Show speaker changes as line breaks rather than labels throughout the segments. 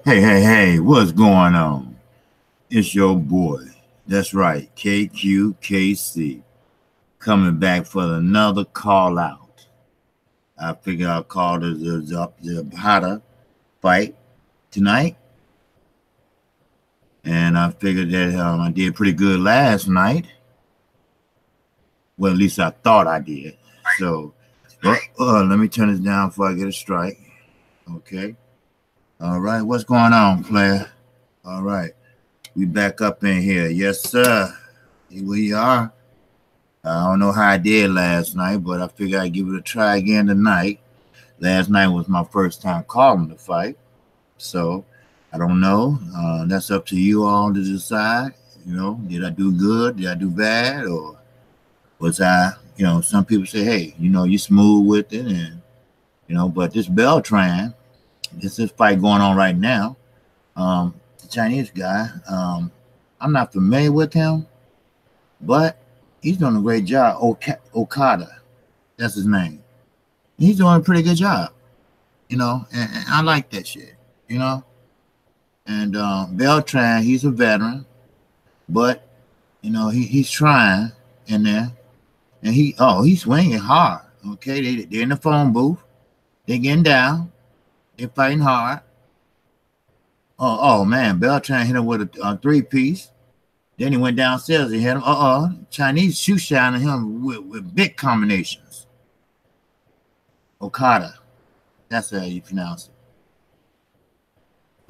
Hey, what's going on? It's your boy. That's right, Kqkc, coming back for another call out. I figured I'll call the Zepeda fight tonight. And I figured that I did pretty good last night. Well, at least I thought I did. So, let me turn this down before I get a strike. Okay. All right, what's going on, player? All right. We back up in here. Yes, sir. Here we are. I don't know how I did last night, but I figured I'd give it a try again tonight. Last night was my first time calling the fight. So I don't know. That's up to you all to decide. Did I do good? Did I do bad? Or was I, some people say, hey, you smooth with it. And, but this Beltran, this fight going on right now. The Chinese guy, I'm not familiar with him, but he's doing a great job. Okada, that's his name. He's doing a pretty good job, and I like that shit, And Beltran, he's a veteran, but he's trying in there, and he's swinging hard. Okay, they're in the phone booth, they're getting down, they're fighting hard. Oh man, Beltran hit him with a three-piece. Then he went downstairs and hit him. Chinese shoe shining him with big combinations. Okada. That's how you pronounce it.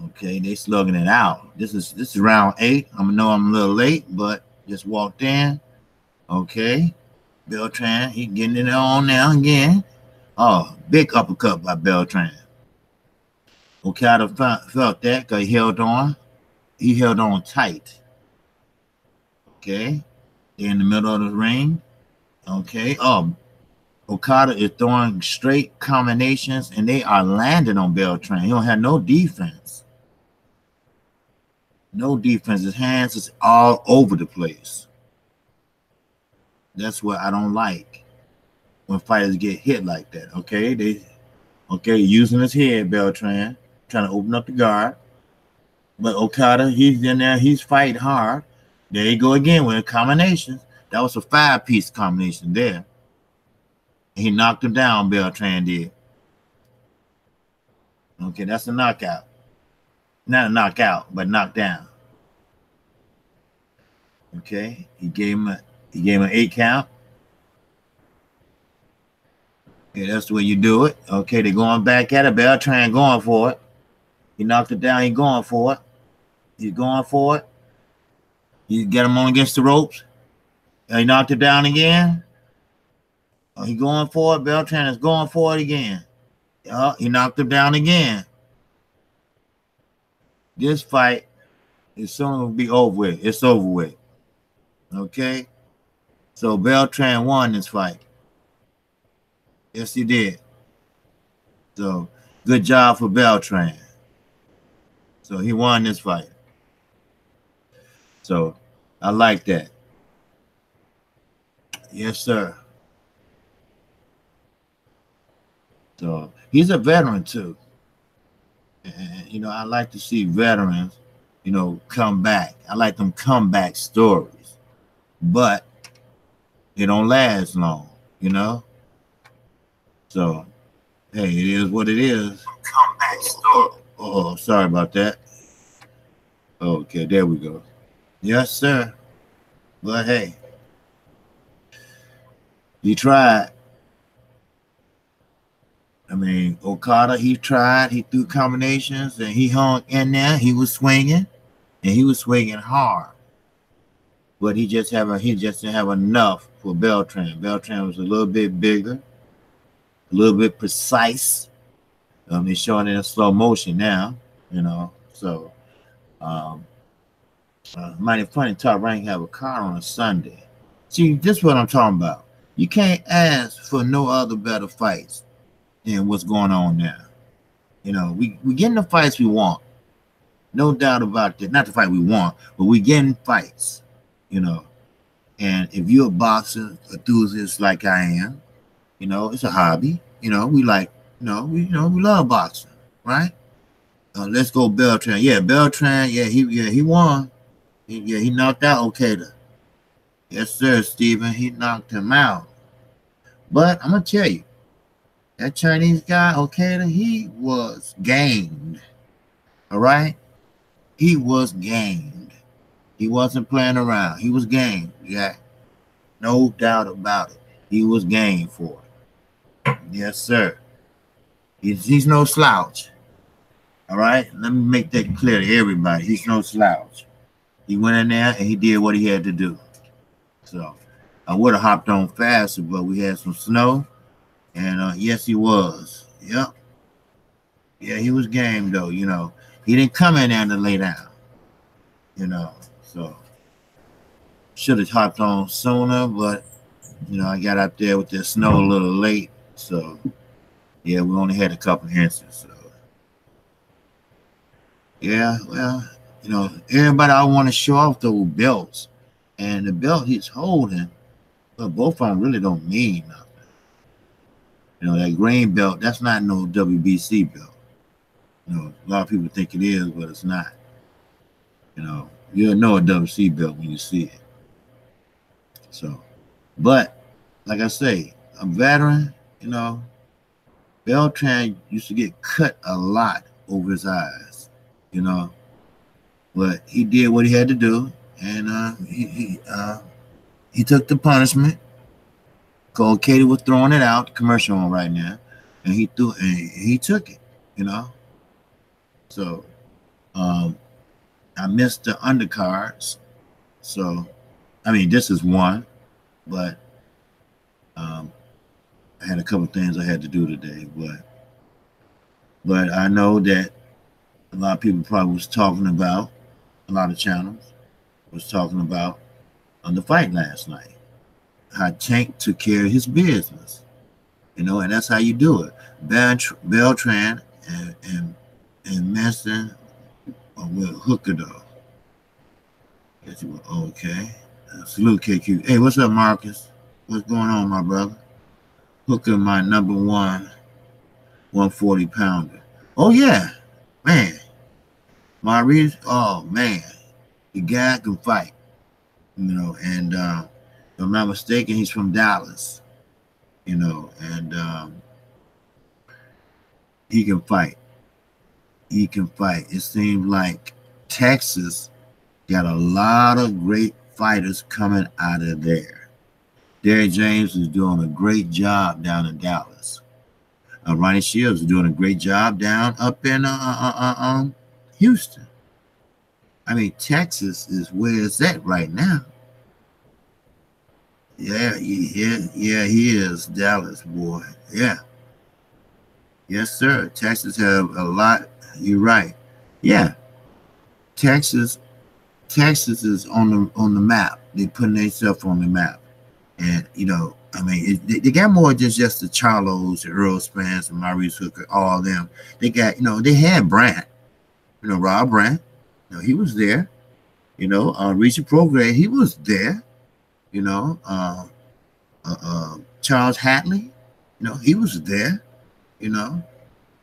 Okay, they slugging it out. This is round 8. I know I'm a little late, but just walked in. Okay. Beltran, he getting it on now again. Oh, big uppercut by Beltran. Okada felt that because he held on. He held on tight. Okay, they're in the middle of the ring. Okay, Okada is throwing straight combinations, and they are landing on Beltran. He don't have no defense. No defense. His hands is all over the place. That's what I don't like when fighters get hit like that. Okay, using his head, Beltran, trying to open up the guard. But Okada, he's in there. He's fighting hard. There you go again with combinations. That was a 5-piece combination there. He knocked him down, Beltran did. Okay, that's a knockout. Not a knockout, but knocked down. Okay, he gave him an 8 count. Okay, that's the way you do it. Okay, they're going back at it. Beltran going for it. He knocked it down. He's going for it. He's going for it. You get him on against the ropes. He knocked it down again. He going for it. Beltran is going for it again. He knocked him down again. This fight is soon going to be over with. It's over with. Okay? So Beltran won this fight. Yes, he did. So good job for Beltran. So he won this fight. So I like that. Yes, sir. So he's a veteran too. And I like to see veterans, come back. I like them comeback stories. But they don't last long, So hey, it is what it is. Comeback story. Oh, sorry about that. Okay, there we go. Yes, sir. But hey, he tried. I mean, Okada, he tried. He threw combinations, and he hung in there. He was swinging, and he was swinging hard. But he just didn't have enough for Beltran. Beltran was a little bit bigger, a little bit precise. They're showing it in slow motion now, So, mighty funny Top Rank have a car on a Sunday. See, this is what I'm talking about. You can't ask for no other better fights than what's going on now. We getting the fights we want. No doubt about that. Not the fight we want, but we getting fights, And if you're a boxer enthusiast like I am, it's a hobby. We like, we love boxing, right? Let's go Beltran. Yeah, Beltran. Yeah, he won. He knocked out Okada. Yes, sir, Steven. He knocked him out. But I'm gonna tell you, that Chinese guy, Okada, he was gamed. All right? He was gamed. He wasn't playing around. He was game. Yeah. No doubt about it. He was game for it. Yes, sir. He's no slouch. All right? Let me make that clear to everybody. He's no slouch. He went in there and he did what he had to do. So I would have hopped on faster, but we had some snow. And yes, he was. Yep. Yeah, he was game, though, you know. He didn't come in there to lay down, you know. So should have hopped on sooner, but, you know, I got out there with the snow a little late. So, yeah, we only had a couple inches. So, yeah, well, you know, everybody I want to show off those belts. And the belt he's holding, but both of them really don't mean nothing. You know, that green belt, that's not no WBC belt. You know, a lot of people think it is, but it's not. You know, you'll know a WBC belt when you see it. So, but, like I say, a veteran, you know, Beltran used to get cut a lot over his eyes, you know. But he did what he had to do, and he took the punishment. Cole Katie was throwing it out, commercial on right now, and he took it, you know. So I missed the undercards. So I mean, this is one, but I had a couple things I had to do today, but I know that a lot of people probably was talking about, a lot of channels was talking about on the fight last night. How Tank took care of his business, you know, and that's how you do it. Beltran and Mason with Hooker though. Okay, salute KQ. Hey, what's up, Marcus? What's going on, my brother? Hooker, my number one 140 pounder. Oh yeah, man. Ramirez. Oh man, the guy can fight, you know, and. If I'm not mistaken, he's from Dallas, you know, and he can fight. He can fight. It seems like Texas got a lot of great fighters coming out of there. Derrick James is doing a great job down in Dallas. Ronnie Shields is doing a great job down up in Houston. I mean, Texas is where it's at right now. Yeah, he is. Dallas, boy. Yeah. Yes, sir. Texas have a lot. You're right. Yeah. Texas is on the map. They putting themselves on the map. And, you know, I mean, they got more than just the Charlos, the Earl Spence, and Maurice Hooker, all of them. They got, you know, they had Brandt. You know, Rob Brandt. You know, he was there. You know, Richard Prograde, he was there. You know, Charles Hatley, you know, he was there, you know.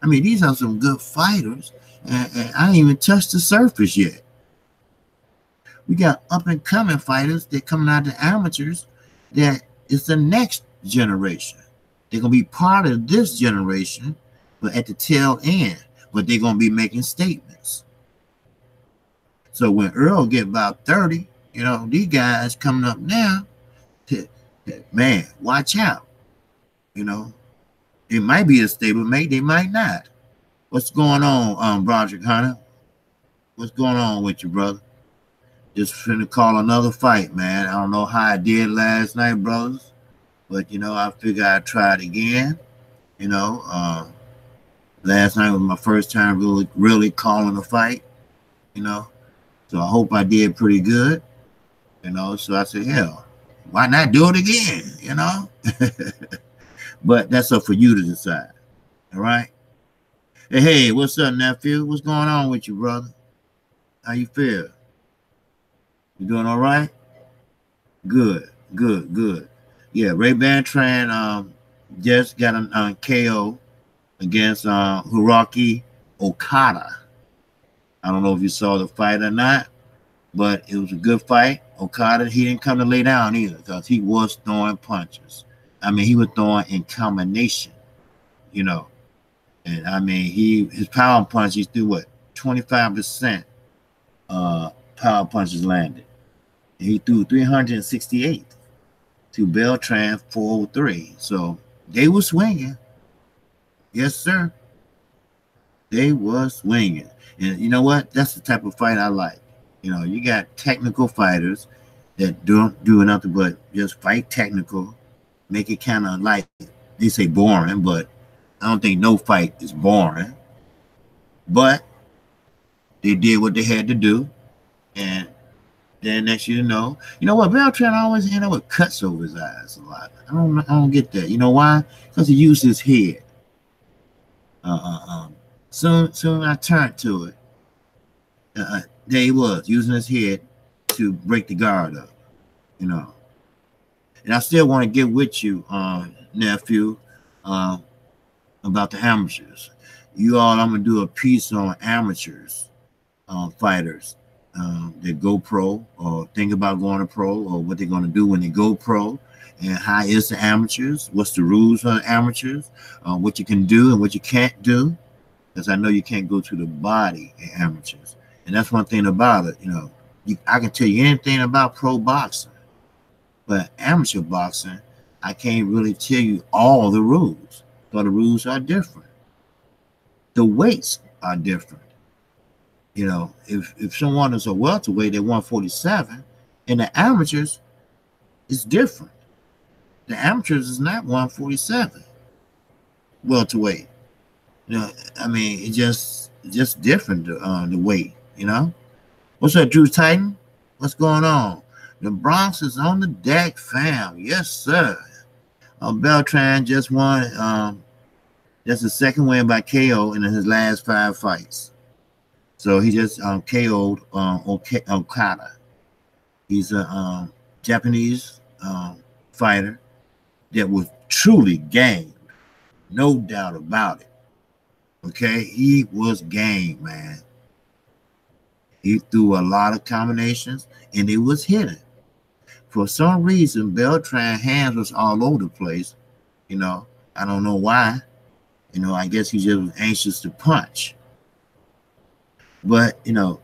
I mean, these are some good fighters, and I ain't even touched the surface yet. We got up-and-coming fighters that coming out of the amateurs that is the next generation. They're going to be part of this generation, but at the tail end, but they're going to be making statements. So when Earl get about 30, you know, these guys coming up now, man, watch out. You know, it might be a stablemate, they might not. What's going on, Broderick Hunter? What's going on with you, brother? Just finna call another fight, man. I don't know how I did last night, brothers, but you know, I figure I'd try it again. You know, last night was my first time really calling a fight. You know, so I hope I did pretty good. You know, so I said, hell, why not do it again, you know? But that's up for you to decide, all right? Hey, what's up, nephew? What's going on with you, brother? How you feel? You doing all right? Good. Yeah, Ray Beltran just got a KO against Hirooki Okada. I don't know if you saw the fight or not, but it was a good fight. Okada, he didn't come to lay down either because he was throwing punches. I mean, he was throwing in combination, you know. And I mean, his power punch, he threw what, 25% power punches landed. And he threw 368 to Beltran 403. So they were swinging. Yes, sir. They were swinging. And you know what? That's the type of fight I like. You know, you got technical fighters that don't do nothing but just fight technical, make it kind of like, they say boring, but I don't think no fight is boring. But they did what they had to do. And then next you know what, Beltran always end up with cuts over his eyes a lot. I don't get that. You know why? Because he used his head. Soon I turned to it. There he was using his head to break the guard up, you know. And I still want to get with you, nephew, about the amateurs. You all, I'm gonna do a piece on amateurs, fighters that go pro or think about going to pro, or what they're gonna do when they go pro, and how is the amateurs, what's the rules on amateurs, what you can do and what you can't do, because I know you can't go to the body in amateurs. And that's one thing about it, you know. I can tell you anything about pro boxing, but amateur boxing, I can't really tell you all the rules, because the rules are different. The weights are different. You know, if someone is a welterweight at 147, and the amateurs, it's different. The amateurs is not 147 welterweight. You know, I mean, it's just different, the weight, you know. What's up, Drew Titan? What's going on? The Bronx is on the deck, fam. Yes, sir. Beltran just won. That's the second win by KO in his last 5 fights. So he just KO'd Okada. He's a Japanese fighter that was truly game. No doubt about it. Okay, he was game, man. He threw a lot of combinations, and it was hidden. For some reason, Beltran's hands was all over the place. You know, I don't know why. You know, I guess he just was anxious to punch. But, you know,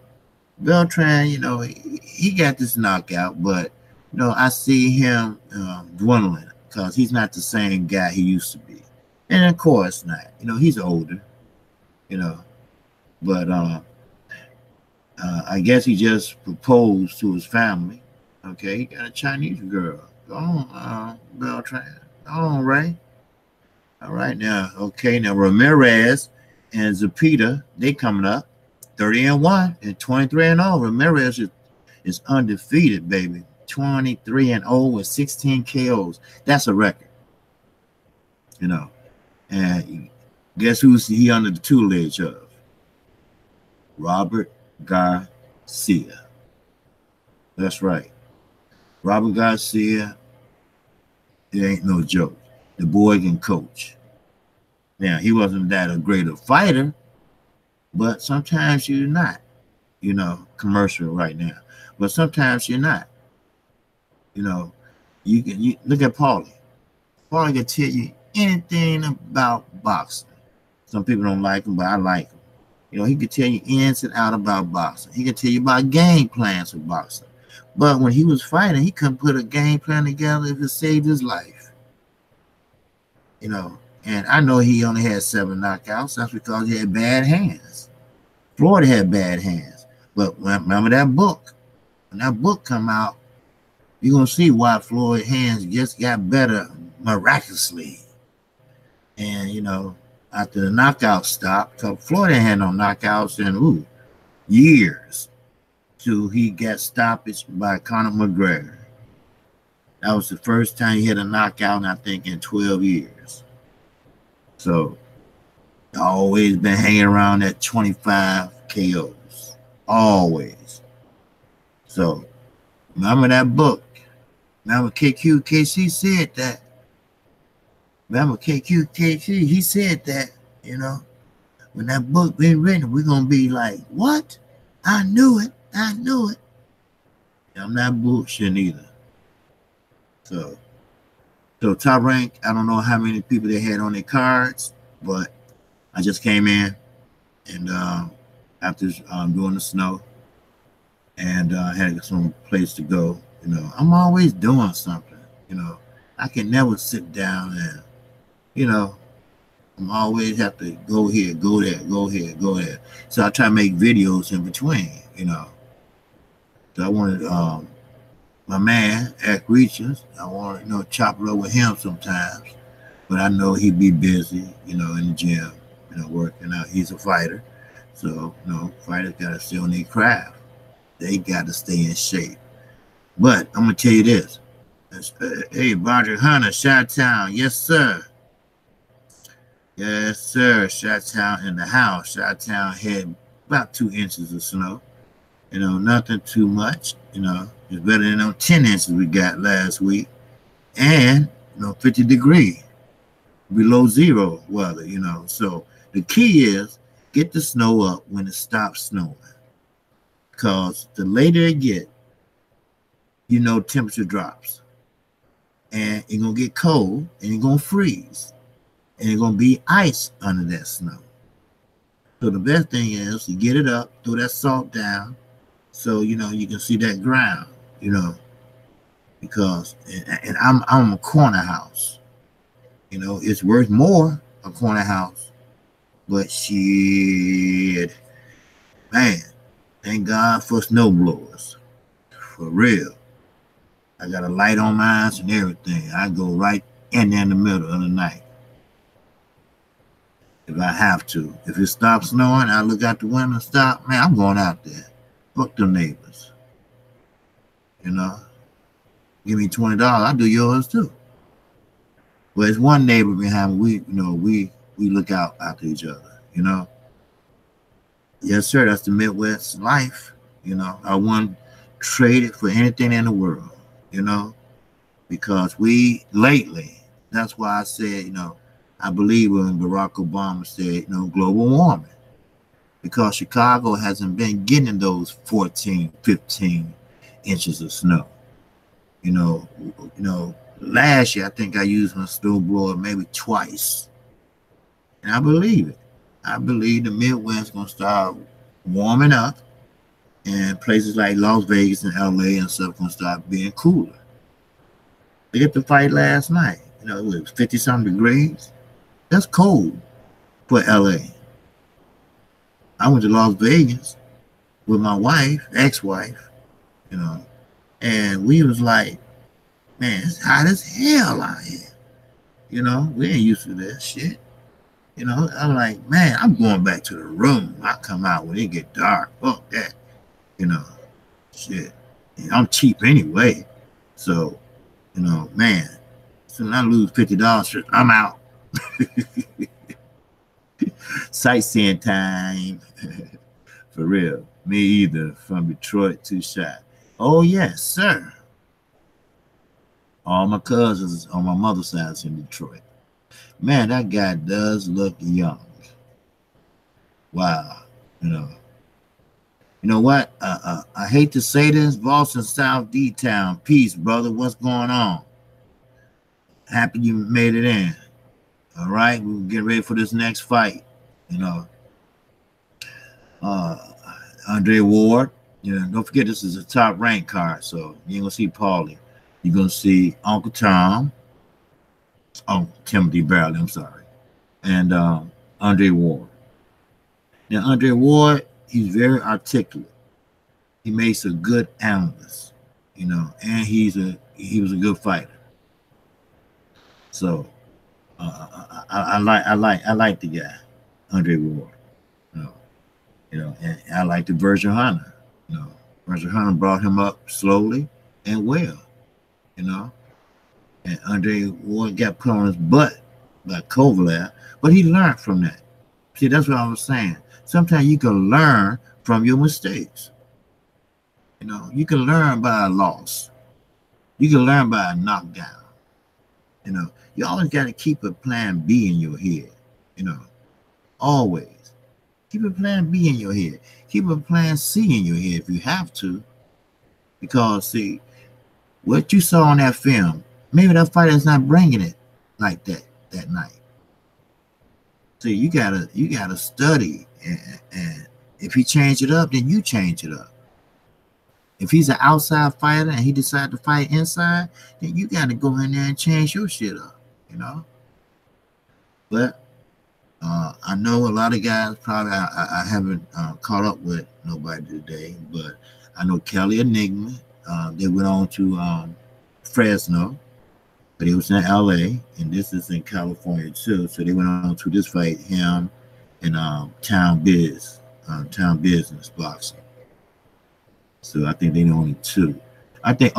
Beltran, you know, he got this knockout, but, you know, I see him dwindling because he's not the same guy he used to be. And of course not. You know, he's older, you know, but I guess he just proposed to his family. Okay, he got a Chinese girl. Go on, Beltran. Go on, Ray. All right, now, okay, now Ramirez and Zepeda, they coming up 30-1 and 23-0. Ramirez is undefeated, baby. 23-0 with 16 KOs. That's a record, you know. And guess who's he under the tutelage of? Robert Garcia. That's right. Robert Garcia, it ain't no joke. The boy can coach. Now, he wasn't that a great a fighter, but sometimes you're not, you know, commercial right now. But sometimes you're not. You know, you look at Paulie. Paulie can tell you anything about boxing. Some people don't like him, but I like him. You know, he could tell you ins and out about boxing. He could tell you about game plans for boxing. But when he was fighting, he couldn't put a game plan together if it saved his life. You know, and I know he only had 7 knockouts. That's because he had bad hands. Floyd had bad hands. But remember that book. When that book come out, you're going to see why Floyd's hands just got better miraculously. And, you know, after the knockout stopped, because Floyd ain't had no knockouts in, years, till he got stoppage by Conor McGregor. That was the first time he had a knockout, I think, in 12 years. So, always been hanging around at 25 KOs. Always. So, remember that book. Remember Kqkc said that. Remember Kqkc, he said that, you know. When that book been written, we're going to be like, what? I knew it. I knew it. I'm not bullshitting either. So top rank, I don't know how many people they had on their cards, but I just came in and after doing the snow and had some place to go. You know, I'm always doing something. You know, I can never sit down and, you know, I'm always have to go here, go there, go here, go there. So I try to make videos in between, you know. So I wanted my man, Kqkc, I want to, you know, chop it up with him sometimes. But I know he'd be busy, you know, in the gym, you know, working out. He's a fighter. So, you know, fighters got to stay on their craft. They got to stay in shape. But I'm going to tell you this. Hey, Roger Hunter, Chi-Town. Yes, sir. Yes, sir. Chi-Town in the house. Chi-Town had about 2 inches of snow. You know, nothing too much. You know, it's better than those 10 inches we got last week. And, you know, 50 degrees below zero weather, you know. So the key is get the snow up when it stops snowing. Because the later it gets, you know, temperature drops. And it's going to get cold and it's going to freeze. And it's going to be ice under that snow. So the best thing is to get it up, throw that salt down, so, you know, you can see that ground, you know, because, and I'm a corner house. You know, it's worth more, a corner house. But shit, man, thank God for snow blowers. For real. I got a light on mine and everything. I go right in there in the middle of the night. If I have to. If it stops snowing, I look out the window and stop. Man, I'm going out there. Fuck them neighbors. You know? Give me $20, I'll do yours too. But it's one neighbor behind me. We look out after each other, you know? Yes, sir, that's the Midwest life. You know, I wouldn't trade it for anything in the world, you know? Because lately, that's why I said, you know, I believe when Barack Obama said, you know, global warming. Because Chicago hasn't been getting those 14, 15 inches of snow. You know, last year I think I used my snowblower maybe twice. And I believe it. I believe the Midwest is going to start warming up and places like Las Vegas and LA and stuff going to start being cooler. They get the fight last night. You know, it was 50-something degrees. That's cold for LA. I went to Las Vegas with my wife, ex-wife, you know, and we was like, man, it's hot as hell out here. You know, we ain't used to this shit. You know, I'm like, man, I'm going back to the room. I come out when it get dark. Fuck that. You know, shit. And I'm cheap anyway. So, you know, man, soon I lose $50, I'm out. Sightseeing time. For real. Me either. From Detroit to Shot. Oh, yes, sir. All my cousins on my mother's side is in Detroit. Man, that guy does look young. Wow. You know what? I hate to say this. Boston, South D-Town. Peace, brother. What's going on? Happy you made it in. All right, we'll get ready for this next fight. You know, Andre Ward. You know, don't forget this is a top rank card, so you ain't gonna see Paulie. You're gonna see Uncle Tom. Oh, Timothy Barley. I'm sorry, and Andre Ward. Now, Andre Ward, he's very articulate. He makes a good analyst. You know, and he was a good fighter. So. I like the guy, Andre Ward. You know, and I like the Virgil Hunter. You know, Virgil Hunter brought him up slowly and well. You know, and Andre Ward got put on his butt by Kovalev, but he learned from that. See, that's what I was saying. Sometimes you can learn from your mistakes. You know, you can learn by a loss. You can learn by a knockdown. You know, you always got to keep a plan B in your head, you know, always. Keep a plan B in your head. Keep a plan C in your head if you have to. Because, see, what you saw on that film, maybe that fighter's not bringing it like that night. See, you gotta study, and if he change it up, then you change it up. If he's an outside fighter and he decides to fight inside, then you gotta go in there and change your shit up, you know. But I know a lot of guys probably I haven't caught up with nobody today, but I know Kelly Enigma. They went on to Fresno, but it was in LA, and this is in California too. So they went on to this fight, him and Town Business boxing. So I think they the only two. I think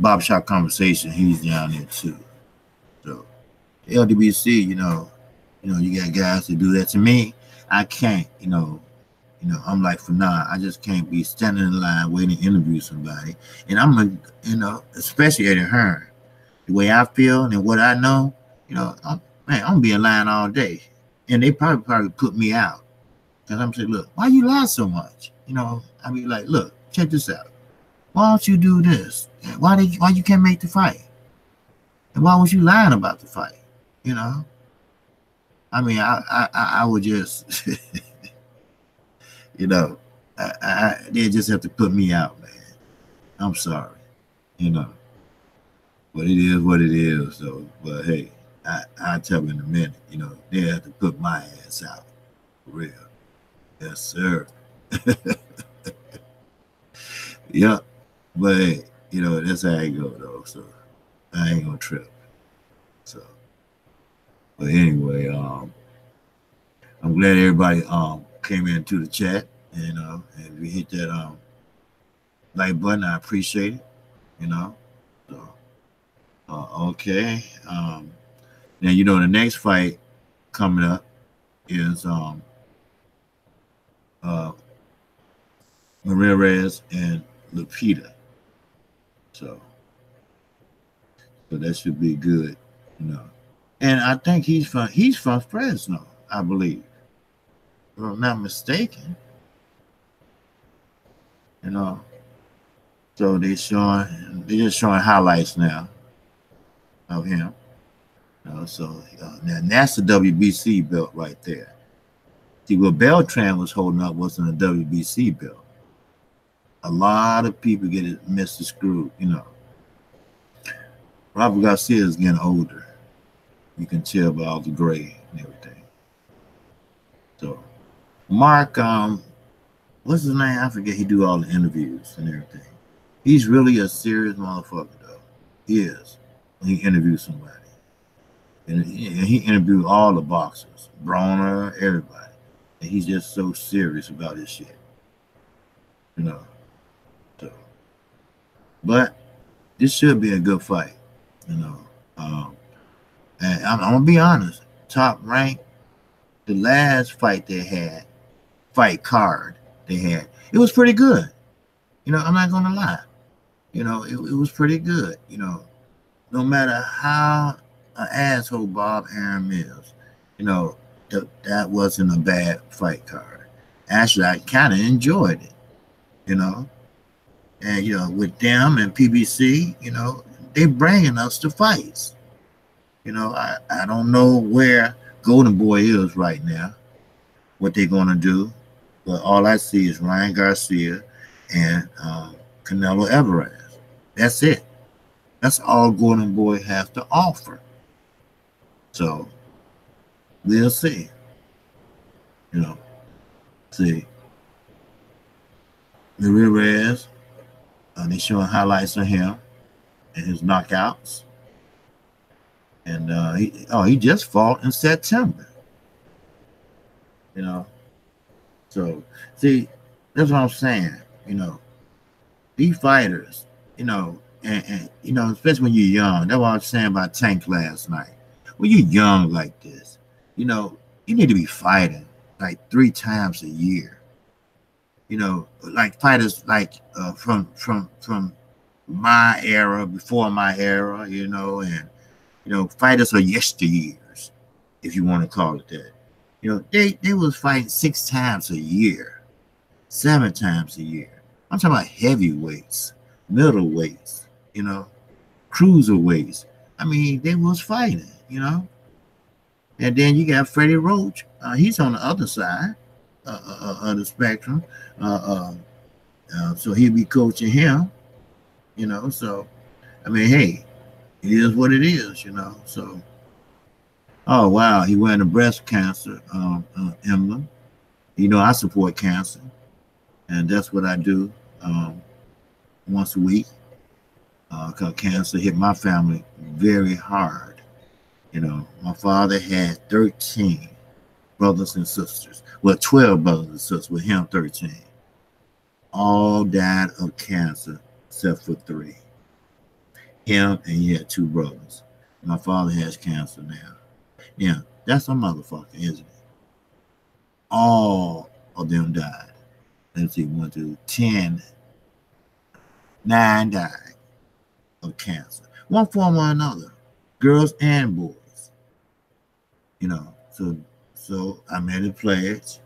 Bob Shop Conversation, he's down there too. So the LDBC, you got guys that do that. To me, I can't, I'm like, for now, I just can't be standing in line waiting to interview somebody. And I'm especially Eddie Hearn, the way I feel and what I know, I'm gonna be in line all day. And they probably put me out. Because I'm saying, look, why you lie so much? I be like, look, check this out. Why don't you do this? Why you can't make the fight? And why was you lying about the fight? I mean, I would just, they just have to put me out, man. I'm sorry, but it is what it is. So, but hey, I'll tell you in a minute, they have to put my ass out, for real. Yes, sir. Yep. But hey, that's how I go though. So I ain't gonna trip. So, but anyway, I'm glad everybody came into the chat, and if you hit that like button, I appreciate it. So okay. Now the next fight coming up is Ramirez and Zepeda. So that should be good, And I think he's from Fresno, I believe, if I'm not mistaken. So they're just showing highlights now of him. So now that's the WBC belt right there. See, what Beltran was holding up wasn't a WBC belt. A lot of people get it misconstrued, Robert Garcia is getting older. You can tell by all the gray and everything. So Mark, what's his name? I forget. He do all the interviews and everything. He's really a serious motherfucker, though. He is. When he interviews somebody. And he interviewed all the boxers, Broner, everybody. And he's just so serious about his shit. So, but this should be a good fight, and I'm gonna be honest. Top rank, the last fight they had, it was pretty good. I'm not gonna lie. It was pretty good. No matter how an asshole Bob Arum is, that wasn't a bad fight card. Actually, I kind of enjoyed it. And with them and PBC, they bringing us to fights. I don't know where Golden Boy is right now, what they're gonna do, but all I see is Ryan Garcia and Canelo Alvarez. That's it. That's all Golden Boy has to offer. So we'll see. See. Ramirez, they're showing highlights of him and his knockouts. And he just fought in September. So see, that's what I'm saying. These fighters, and especially when you're young. That's what I was saying about Tank last night. When you're young like this, you need to be fighting like 3 times a year. Like fighters like from my era, before my era, and fighters are yesteryears, if you want to call it that. You know, they was fighting 6 times a year, 7 times a year. I'm talking about heavyweights, middleweights, you know, cruiserweights. I mean, they was fighting, you know. And then you got Freddie Roach. He's on the other side of the spectrum. So he'll be coaching him, you know. So, I mean, hey, it is what it is, you know. So, oh, wow, he wearing a breast cancer emblem. You know, I support cancer, and that's what I do once a week. Because cancer hit my family very hard. You know, my father had 13 brothers and sisters. Well, 12 brothers and sisters, with him 13. All died of cancer except for 3. Him, and he had 2 brothers. My father has cancer now. Yeah, that's a motherfucker, isn't it? All of them died. Let's see, 1, 2, 10, 9 died of cancer. One form or another. Girls and boys. You know, so I made a pledge.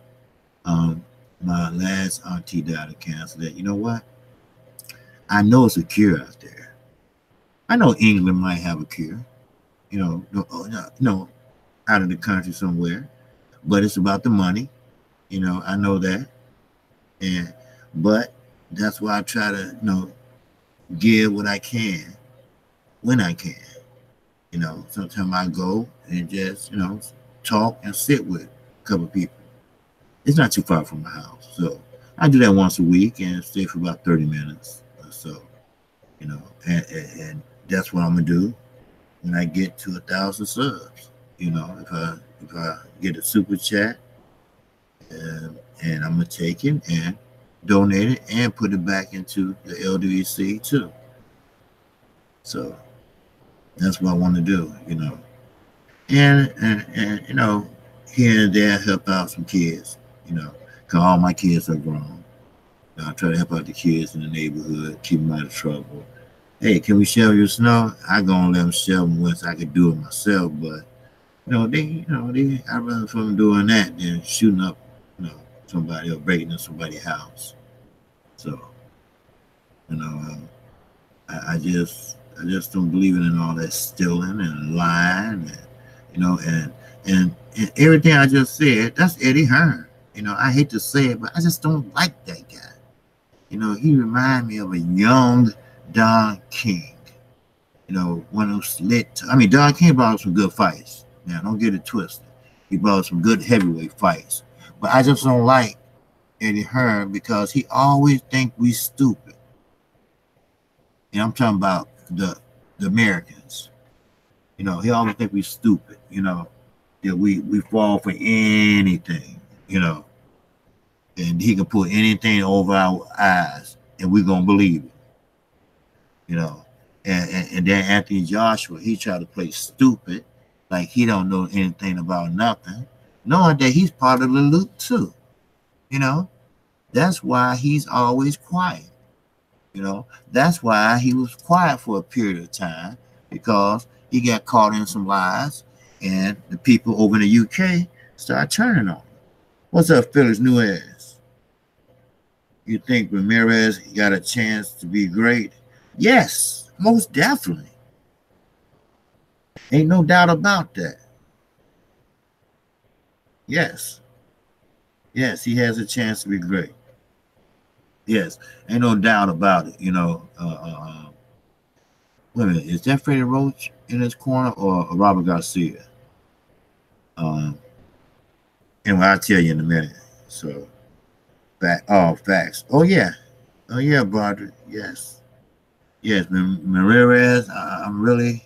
My last auntie died of cancer. That, you know what? I know it's a cure out there. I know England might have a cure. You know, out of the country somewhere. But it's about the money. You know, I know that. But that's why I try to, you know, give what I can when I can. You know, sometimes I go and just, you know, talk and sit with a couple of people. It's not too far from my house. So I do that once a week and stay for about 30 minutes or so. You know, and that's what I'm going to do when I get to 1,000 subs. You know, if I get a super chat, and I'm going to take it and donate it and put it back into the LWC too. So that's what I want to do, you know. And you know, here and there help out some kids, you know, because all my kids are grown. I try to help out the kids in the neighborhood, keep them out of trouble. Hey, can we shovel your snow? I go and let them shovel once I could do it myself, but I'd rather for them doing that than shooting up, you know, somebody or breaking into somebody's house. So, you know, I just don't believe in all that stealing and lying, and, you know, and everything I just said. That's Eddie Hearn. You know, I hate to say it, but I just don't like that guy. You know, he reminds me of a young Don King. You know, one of those Don King brought some good fights. Now, don't get it twisted. He brought some good heavyweight fights. But I just don't like Eddie Hearn because he always think we stupid. And I'm talking about the Americans. You know, he always think we stupid, you know, that we fall for anything, you know. And he can put anything over our eyes and we're gonna believe it. You know. And then Anthony Joshua, he tried to play stupid, like he don't know anything about nothing, knowing that he's part of the loop too. You know, that's why he's always quiet. You know, that's why he was quiet for a period of time, because he got caught in some lies, and the people over in the UK started turning on him. What's up, Phyllis Nuez? You think Ramirez got a chance to be great? Yes, most definitely. Ain't no doubt about that. Yes. Yes, he has a chance to be great. Yes, ain't no doubt about it. You know, wait a minute, is that Freddie Roach in his corner or Robert Garcia? And I'll tell you in a minute. So, facts. Oh yeah, Broderick. Yes, Ramirez. I'm really,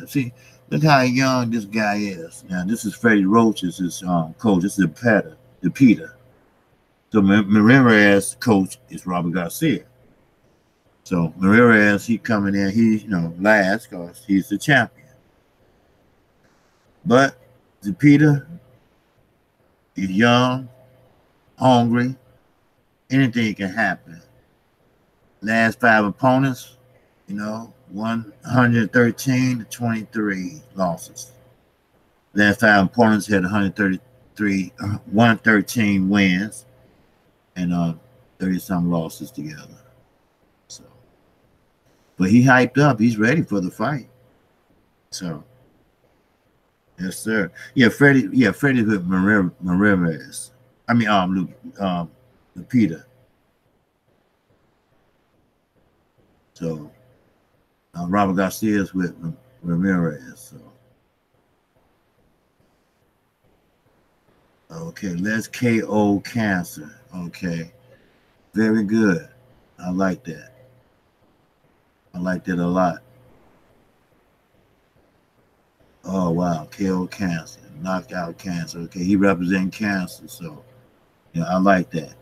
see. Look how young this guy is. Now, this is Freddie Roach's his coach. This is Zepeda. So Ramirez's coach is Robert Garcia. So Ramirez, he coming in, he last because he's the champion. But Zepeda is young, hungry, anything can happen. Last 5 opponents, 113 to 23 losses. Last 5 opponents had 133 113 wins and 30-some losses together. So, but he hyped up. He's ready for the fight. So, yes, sir. Yeah, Freddie. Yeah, Freddie with Ramirez. I mean, Zepeda. So, Robert Garcia's with Ramirez. So, okay, let's KO cancer. Okay, very good. I like that. I like that a lot. Oh wow, KO cancer, knockout cancer. Okay, he represents cancer, so yeah, I like that.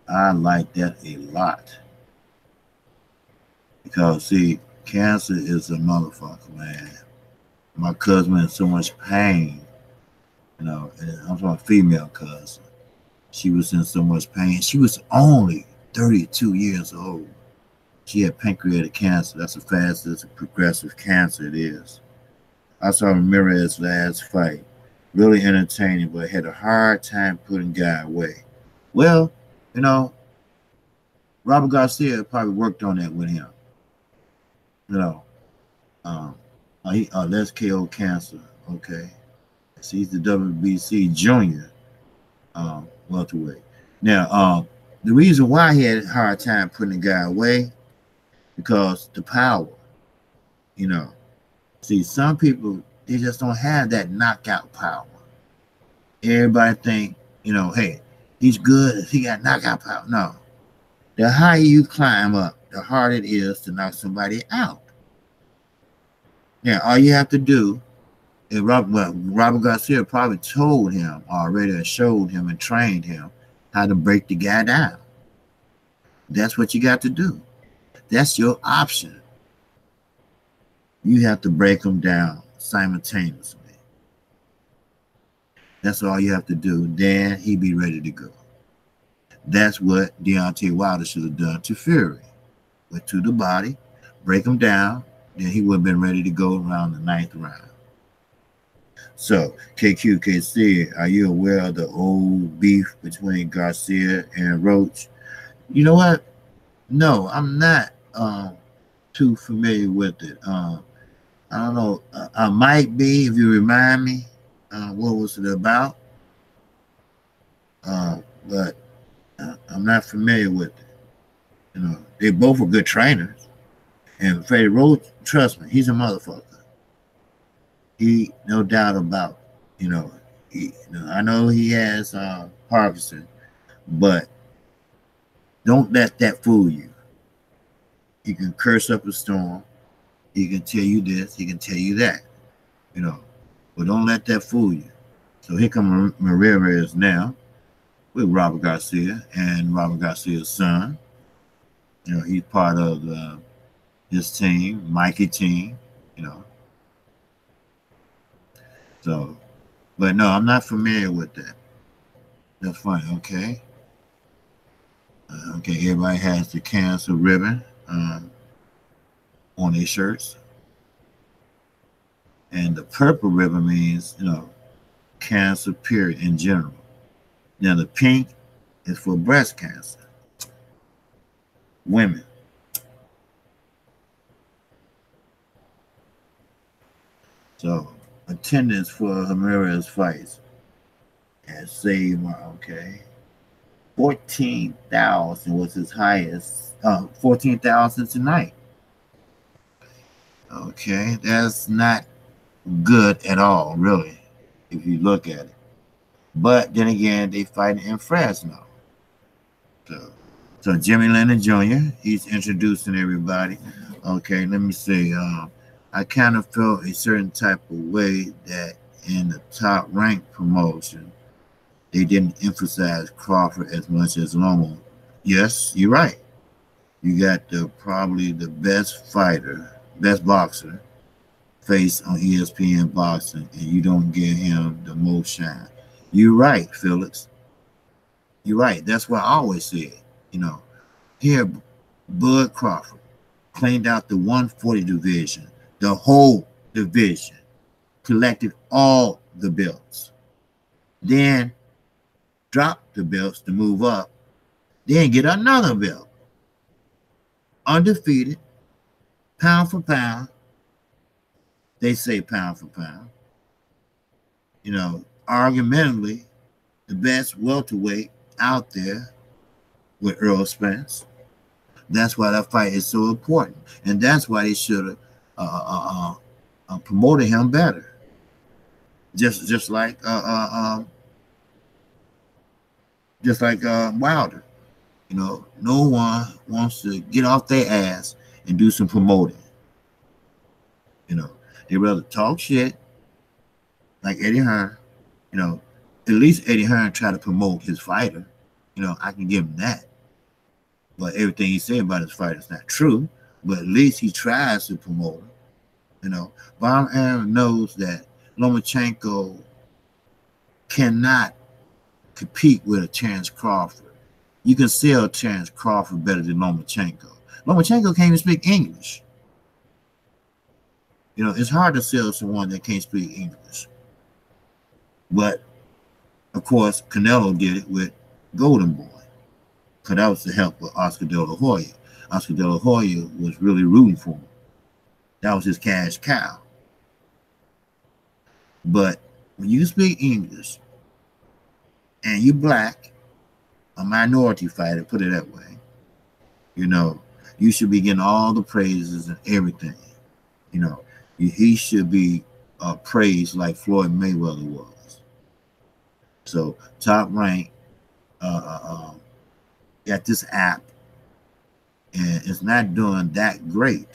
I like that a lot because see, cancer is a motherfucker, man. My cousin in so much pain, and I'm talking female cousin. She was in so much pain. She was only 32 years old. She had pancreatic cancer. That's the fastest progressive cancer it is. I saw Ramirez last fight. Really entertaining, but had a hard time putting guy away. Well, Robert Garcia probably worked on that with him. Let's KO cancer. Okay. So he's the WBC junior welterweight. Now, the reason why he had a hard time putting the guy away, because the power, See, some people, they just don't have that knockout power. Everybody think, hey, he's good, he got knockout power. No. The higher you climb up, the harder it is to knock somebody out. Now, all you have to do, and Robert Garcia probably told him already, and showed him and trained him how to break the guy down. That's what you got to do. That's your option. You have to break them down simultaneously. That's all you have to do. Then he'd be ready to go. That's what Deontay Wilder should have done to Fury. Went to the body, break him down, then he would have been ready to go around the 9th round. So, Kqkc, are you aware of the old beef between Garcia and Roach? You know what? No, I'm not too familiar with it. I don't know. I might be, if you remind me. What was it about? But I'm not familiar with it. They both were good trainers. And Freddie Roach, trust me, he's a motherfucker. He, no doubt about, I know he has Parkinson, but don't let that fool you. He can curse up a storm. He can tell you this. He can tell you that. But don't let that fool you. So here comes Ramirez now with Robert Garcia and Robert Garcia's son. He's part of his team, Mikey team, So, but no, I'm not familiar with that. That's fine, okay? Okay, everybody has the cancer ribbon on their shirts. And the purple ribbon means, cancer period in general. Now the pink is for breast cancer. Women. So attendance for Ramirez fights has saved, okay. 14,000 was his highest. 14,000 tonight. Okay, that's not good at all, really, if you look at it. But then again, they fight in Fresno. So Jimmy Lennon Jr., he's introducing everybody. Okay, let me see. I kind of felt a certain type of way that in the top ranked promotion, they didn't emphasize Crawford as much as Lomo. Yes, you're right. You got probably the best fighter, best boxer face on ESPN boxing, and you don't give him the most shine. You're right, Felix. You're right. That's what I always said. Here, Bud Crawford cleaned out the 140 division, the whole division, collected all the belts. then drop the belts to move up, then get another belt. Undefeated, pound for pound. They say pound for pound. You know, argumentatively, the best welterweight out there with Earl Spence. That's why that fight is so important, and that's why they should have promoted him better. Just like Wilder. You know, no one wants to get off their ass and do some promoting. You know, they rather talk shit like Eddie Hearn. You know, at least Eddie Hearn tried to promote his fighter. You know, I can give him that. But everything he said about his fighter is not true. But at least he tries to promote him. You know, Von Aaron knows that Lomachenko cannot compete with a Terence Crawford. You can sell Terence Crawford better than Lomachenko. Lomachenko can't even speak English. You know, it's hard to sell someone that can't speak English. But, of course, Canelo did it with Golden Boy. Because that was the help of Oscar De La Hoya. Oscar De La Hoya was really rooting for him. That was his cash cow. But when you speak English and you black, a minority fighter, put it that way, you know, you should be getting all the praises and everything. You know, he should be praised like Floyd Mayweather was. So Top Rank got this app, and it's not doing that great,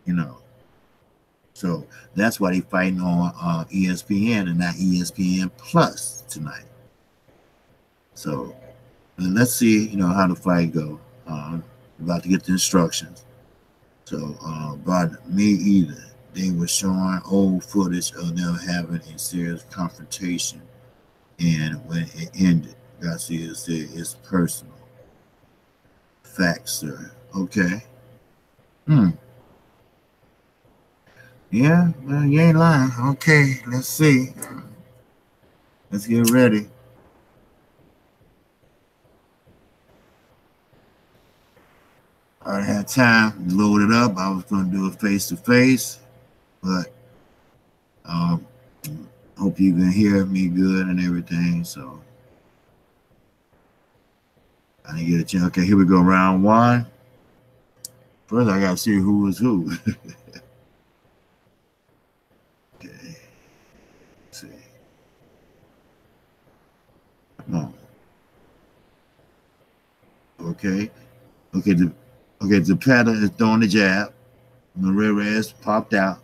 you know. So that's why they're fighting on ESPN and not ESPN Plus tonight. So let's see, you know, how the fight go. About to get the instructions. So, but me either. They were showing old footage of them having a serious confrontation, and when it ended, Garcia said it's personal. Facts, sir. Okay. Yeah, well, you ain't lying. Okay, let's see. Let's get ready. I had time to load it up. I was going to do it face-to-face, but hope you can hear me good and everything. So I didn't get a chance. Okay, here we go. Round one. First, I got to see who is who. Okay. Let's see. No. Okay. Okay. Zepeda is throwing the jab. Ramirez popped out.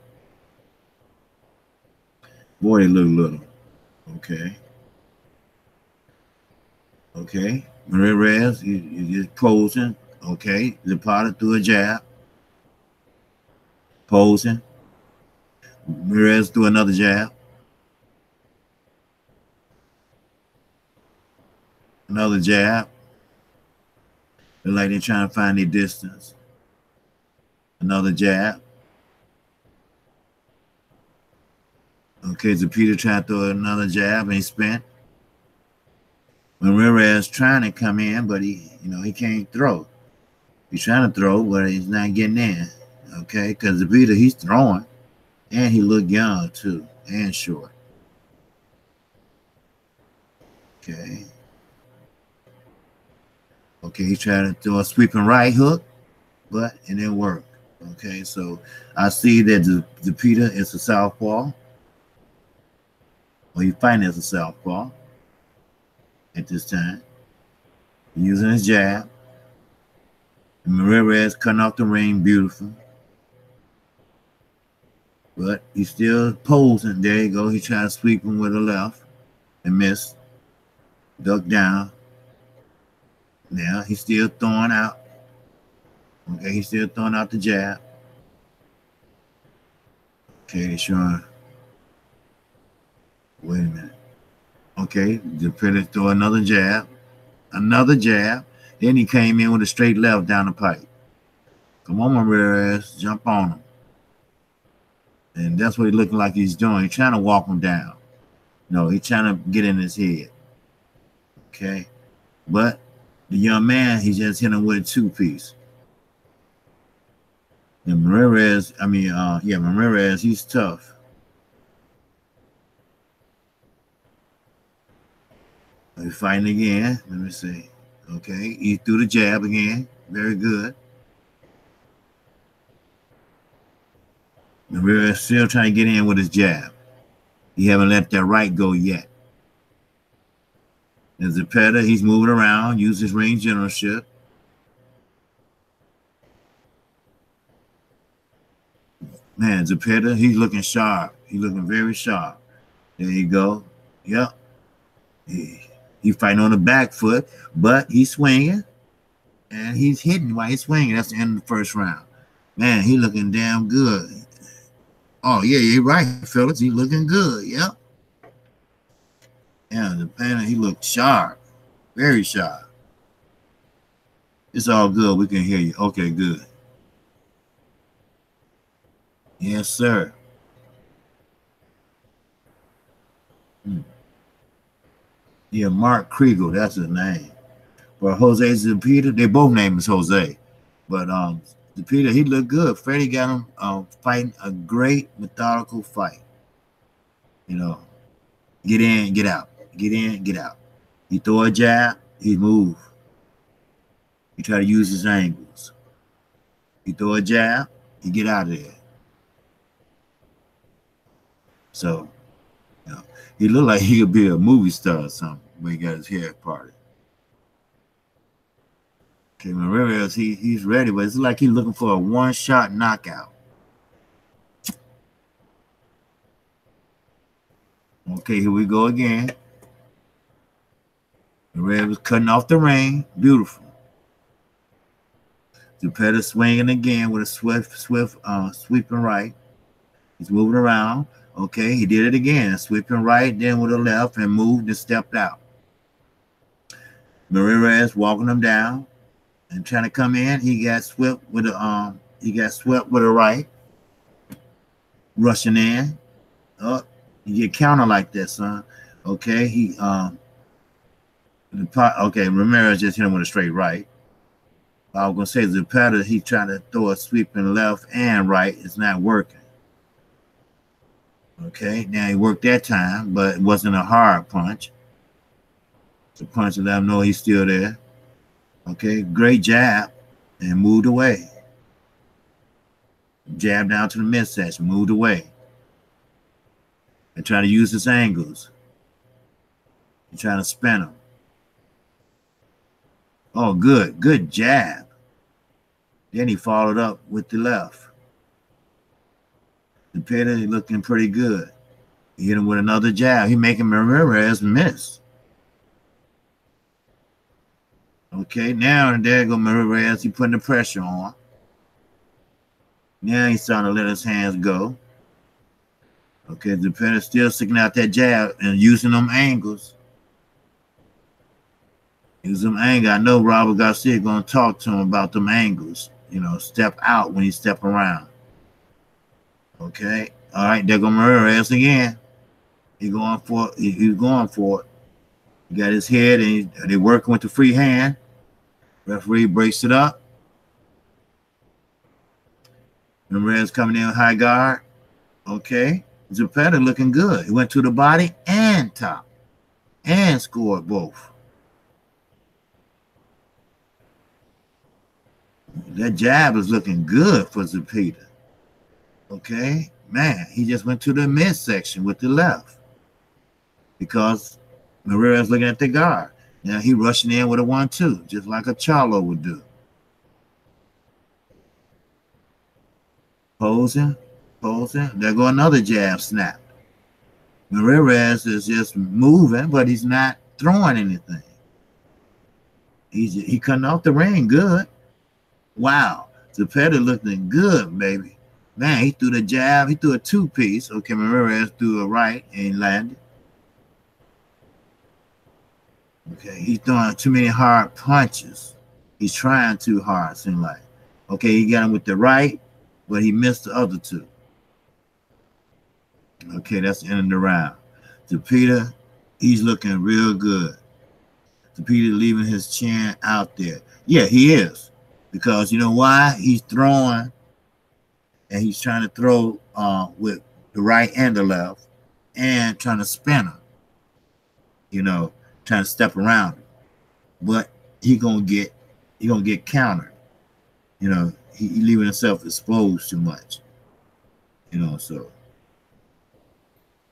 Boy, they look little. Okay. Okay. Ramirez, you just posing. Okay. Zepeda threw a jab. Posing. Ramirez threw another jab. Another jab. Look like they're trying to find their distance. Another jab. Okay, Zepeda tried to throw another jab and he spent. Ramirez trying to come in, but he can't throw. He's trying to throw, but he's not getting in. Okay, because Zepeda, he's throwing. And he looked young too, and short. Okay. Okay, he tried to throw a sweeping right hook, but it didn't work. Okay, so I see that Zepeda is a southpaw. Well, he's fighting as a southpaw at this time. Using his jab. And Ramirez cutting off the ring, beautiful. But he's still posing. There you go. He tried to sweep him with the left and missed. Ducked down. Now he's still throwing out. Okay, he's still throwing out the jab. Okay, they're showing. Wait a minute. Okay, Zepeda throw another jab. Another jab. Then he came in with a straight left down the pipe. Come on, Ramirez. Jump on him. And that's what he's looking like he's doing. He's trying to walk him down. No, he's trying to get in his head. Okay. But the young man, he just hit him with a two-piece. And Ramirez, Ramirez, he's tough. He's fighting again. Let me see. Okay, he threw the jab again. Very good. Ramirez still trying to get in with his jab. He haven't let that right go yet. And Zepeda, he's moving around, use his ring generalship. Man, Zepeda, he's looking sharp. He's looking very sharp. There you go. Yep. He's fighting on the back foot, but he's swinging. And he's hitting while he's swinging. That's the end of the first round. Man, he looking damn good. Oh, yeah, you're right, fellas. He's looking good. Yep. Yeah, Zepeda, he looked sharp. Very sharp. It's all good. We can hear you. Okay, good. Yes, sir. Yeah, Mark Kqkc, that's his name. But Jose Zepeda, they both names Jose. But Zepeda, he looked good. Freddie got him fighting a great methodical fight. You know, get in, get out. Get in, get out. He throw a jab, he move. He try to use his angles. He throw a jab, he get out of there. So, you know, he looked like he could be a movie star or something when he got his hair parted. Okay, Ramirez, he's ready, but it's like he's looking for a one-shot knockout. Okay, here we go again. Ramirez was cutting off the ring. Beautiful. Zepeda swinging again with a swift sweeping right. He's moving around. Okay, he did it again. Sweeping right, then with a left, and moved and stepped out. Ramirez walking him down and trying to come in. He got swept with a right. Rushing in. Oh, you get counter like that, son. Okay, Ramirez just hit him with a straight right. I was gonna say Zepeda, he's trying to throw a sweeping left and right. It's not working. Okay, now he worked that time, but it wasn't a hard punch. It's a punch to let him know he's still there. Okay, great jab, and moved away. Jab down to the midsection, moved away. And trying to use his angles. He's trying to spin him. Oh, good jab. Then he followed up with the left. Zepeda looking pretty good. He hit him with another jab. He making Ramirez miss. Okay, now and there go Ramirez. He putting the pressure on. Now he's starting to let his hands go. Okay, Zepeda still sticking out that jab and using them angles. Use them angles. I know Robert Garcia going to talk to him about them angles. You know, step out when he step around. Okay. All right, there go Ramirez again. He's going for it. He's going for it. He got his head, and they're working with the free hand. Referee breaks it up. Ramirez coming in high guard. Okay. Zepeda looking good. He went to the body and top and scored both. That jab is looking good for Zepeda. Okay, man, he just went to the midsection with the left because Ramirez looking at the guard. Now he rushing in with a 1-2, just like a Charlo would do. Posing. There go another jab snap. Ramirez is just moving, but he's not throwing anything. He cutting off the ring good. Wow, Zepeda looking good, baby. Man, he threw the jab. He threw a two-piece. Okay, Ramirez threw a right and landed. Okay, he's throwing too many hard punches. He's trying too hard, seems like. Okay, he got him with the right, but he missed the other two. Okay, that's the end of the round. Zepeda, he's looking real good. Zepeda leaving his chin out there. Yeah, he is. Because you know why? He's throwing, and he's trying to throw with the right and the left, and trying to spin her. You know, trying to step around it. But he gonna get countered. You know, he leaving himself exposed too much. You know, so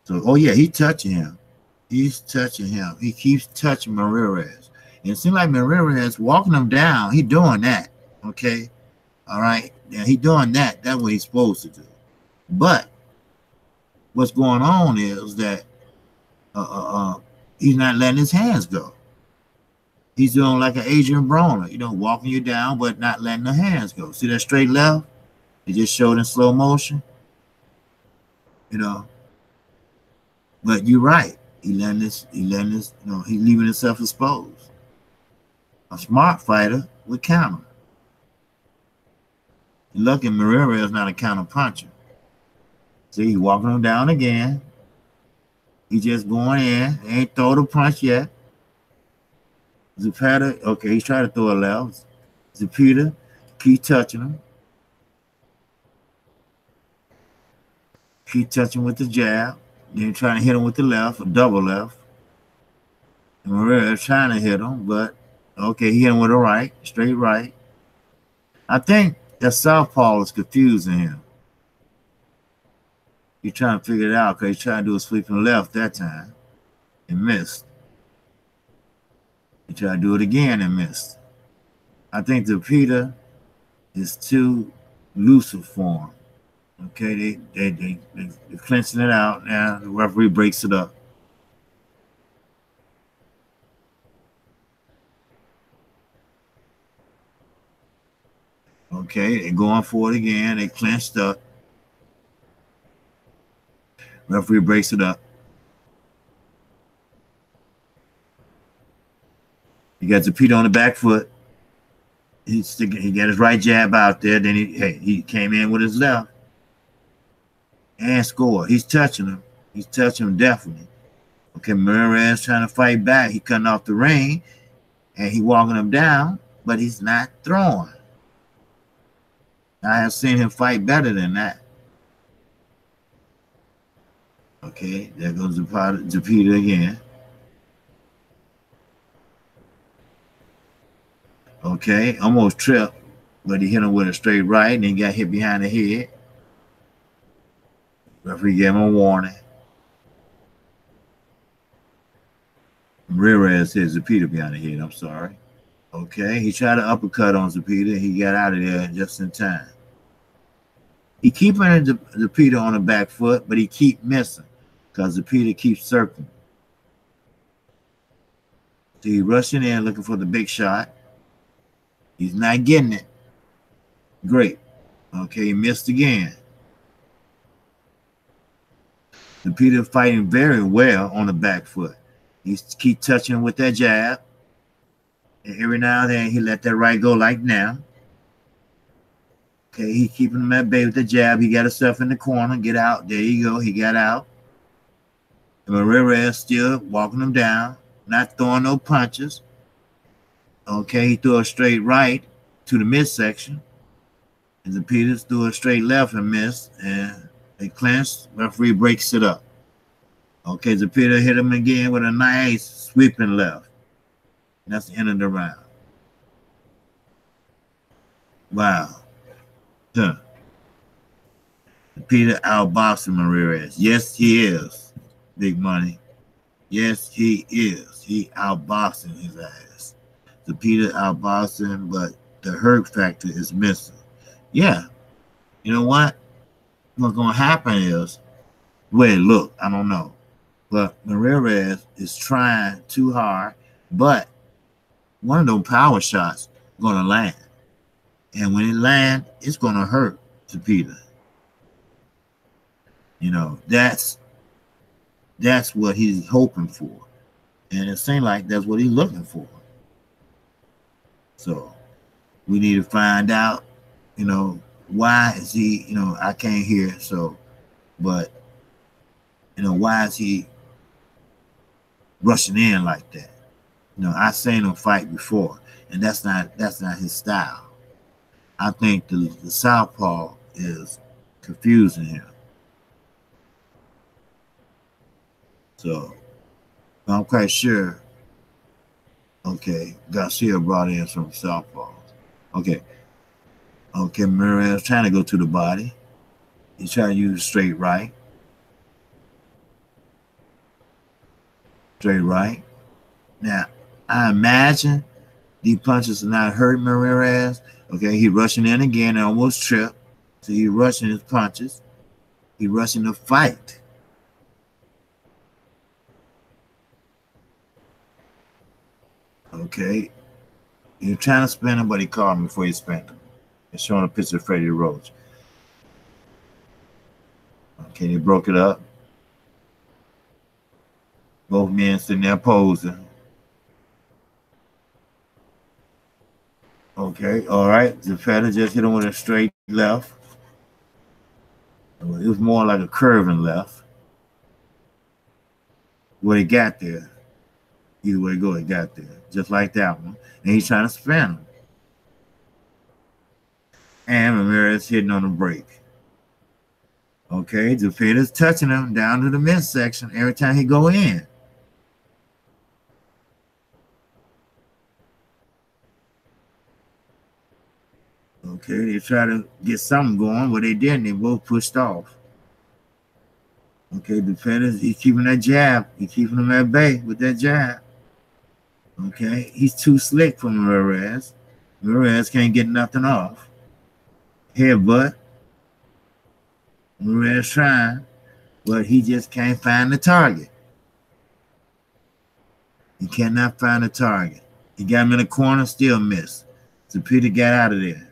oh yeah, he's touching him. He's touching him. He keeps touching Ramirez. And it seems like Ramirez walking him down. He doing that. Okay. All right. Yeah, he doing that. That's what he's supposed to do. But what's going on is that he's not letting his hands go. He's doing like an Adrian Broner, you know, walking you down, but not letting the hands go. See that straight left? He just showed in slow motion. You know. But you're right. He letting this, you know, he leaving himself exposed. A smart fighter would counter. You're lucky Ramirez is not a counter puncher. See, he's walking him down again. He's just going in. He ain't throw the punch yet. Zepeda, okay, he's trying to throw a left. Zepeda, keep touching him. Keep touching with the jab. Then trying to hit him with the left, a double left. And Ramirez trying to hit him, but okay, he hit him with a right, straight right. I think that southpaw is confusing him. He's trying to figure it out because he's trying to do a sweeping left that time and missed. He tried to do it again and missed. I think the Zepeda is too elusive for him. Okay, they're clinching it out now. The referee breaks it up. Okay, they're going for it again. They clinched up. Referee breaks it up. He got Zepeda on the back foot. He got his right jab out there. Then he came in with his left and scored. He's touching him. He's touching him definitely. Okay, Ramirez trying to fight back. He cutting off the ring, and he walking him down, but he's not throwing. I have seen him fight better than that. Okay, there goes Zepeda again. Okay, almost tripped, but he hit him with a straight right, and then got hit behind the head. Referee gave him a warning. Ramirez hit Zepeda behind the head, I'm sorry. Okay, he tried to uppercut on Zepeda. He got out of there just in time. He keeping Zepeda on the back foot, but he keep missing because Zepeda keeps circling. So he rushing in looking for the big shot. He's not getting it. Great. Okay, he missed again. Zepeda fighting very well on the back foot. He keep touching with that jab. And every now and then he let that right go like now. Okay, he keeping him at bay with the jab. He got himself in the corner. Get out. There you go. He got out. And Ramirez still walking him down. Not throwing no punches. Okay, he threw a straight right to the midsection. And Zepeda threw a straight left and missed. And they clinched. Referee breaks it up. Okay, Zepeda hit him again with a nice sweeping left. And that's the end of the round. Wow. Huh. Zepeda outboxing Ramirez. Yes, he is. Big money. Yes, he is. He outboxing his ass. Zepeda outboxing, but the hurt factor is missing. Yeah. You know what? What's going to happen is, wait, look, I don't know. But Ramirez is trying too hard, but one of those power shots is going to land. And when it lands, it's going to hurt Zepeda. You know, that's what he's hoping for. And it seems like that's what he's looking for. So we need to find out, you know, why is he, you know, I can't hear, so, but, you know, why is he rushing in like that. You know, I seen him fight before, and that's not his style. I think the southpaw is confusing him. So I'm quite sure. Okay, Garcia brought in some southpaws. Okay, Ramirez trying to go to the body. He's trying to use straight right. Straight right. Now, I imagine these punches are not hurting Ramirez. Okay, he rushing in again and almost tripped. So he rushing his punches. He rushing the fight. Okay. He was trying to spin him, but he caught him before he spent him. It's showing a picture of Freddie Roach. Okay, he broke it up. Both men sitting there posing. Okay, all right. Zepeda just hit him with a straight left. It was more like a curving left. What he got there. Either way it go, he got there. Just like that one. And he's trying to spin him. And Ramirez hitting on the break. Okay, Zepeda's touching him down to the midsection every time he go in. Okay, they try to get something going, but they didn't. They both pushed off. Okay, Zepeda's, he's keeping that jab. He's keeping him at bay with that jab. Okay, he's too slick for Ramirez. Ramirez can't get nothing off. Headbutt. Ramirez trying, but he just can't find the target. He cannot find the target. He got him in the corner, still missed. Zepeda got out of there.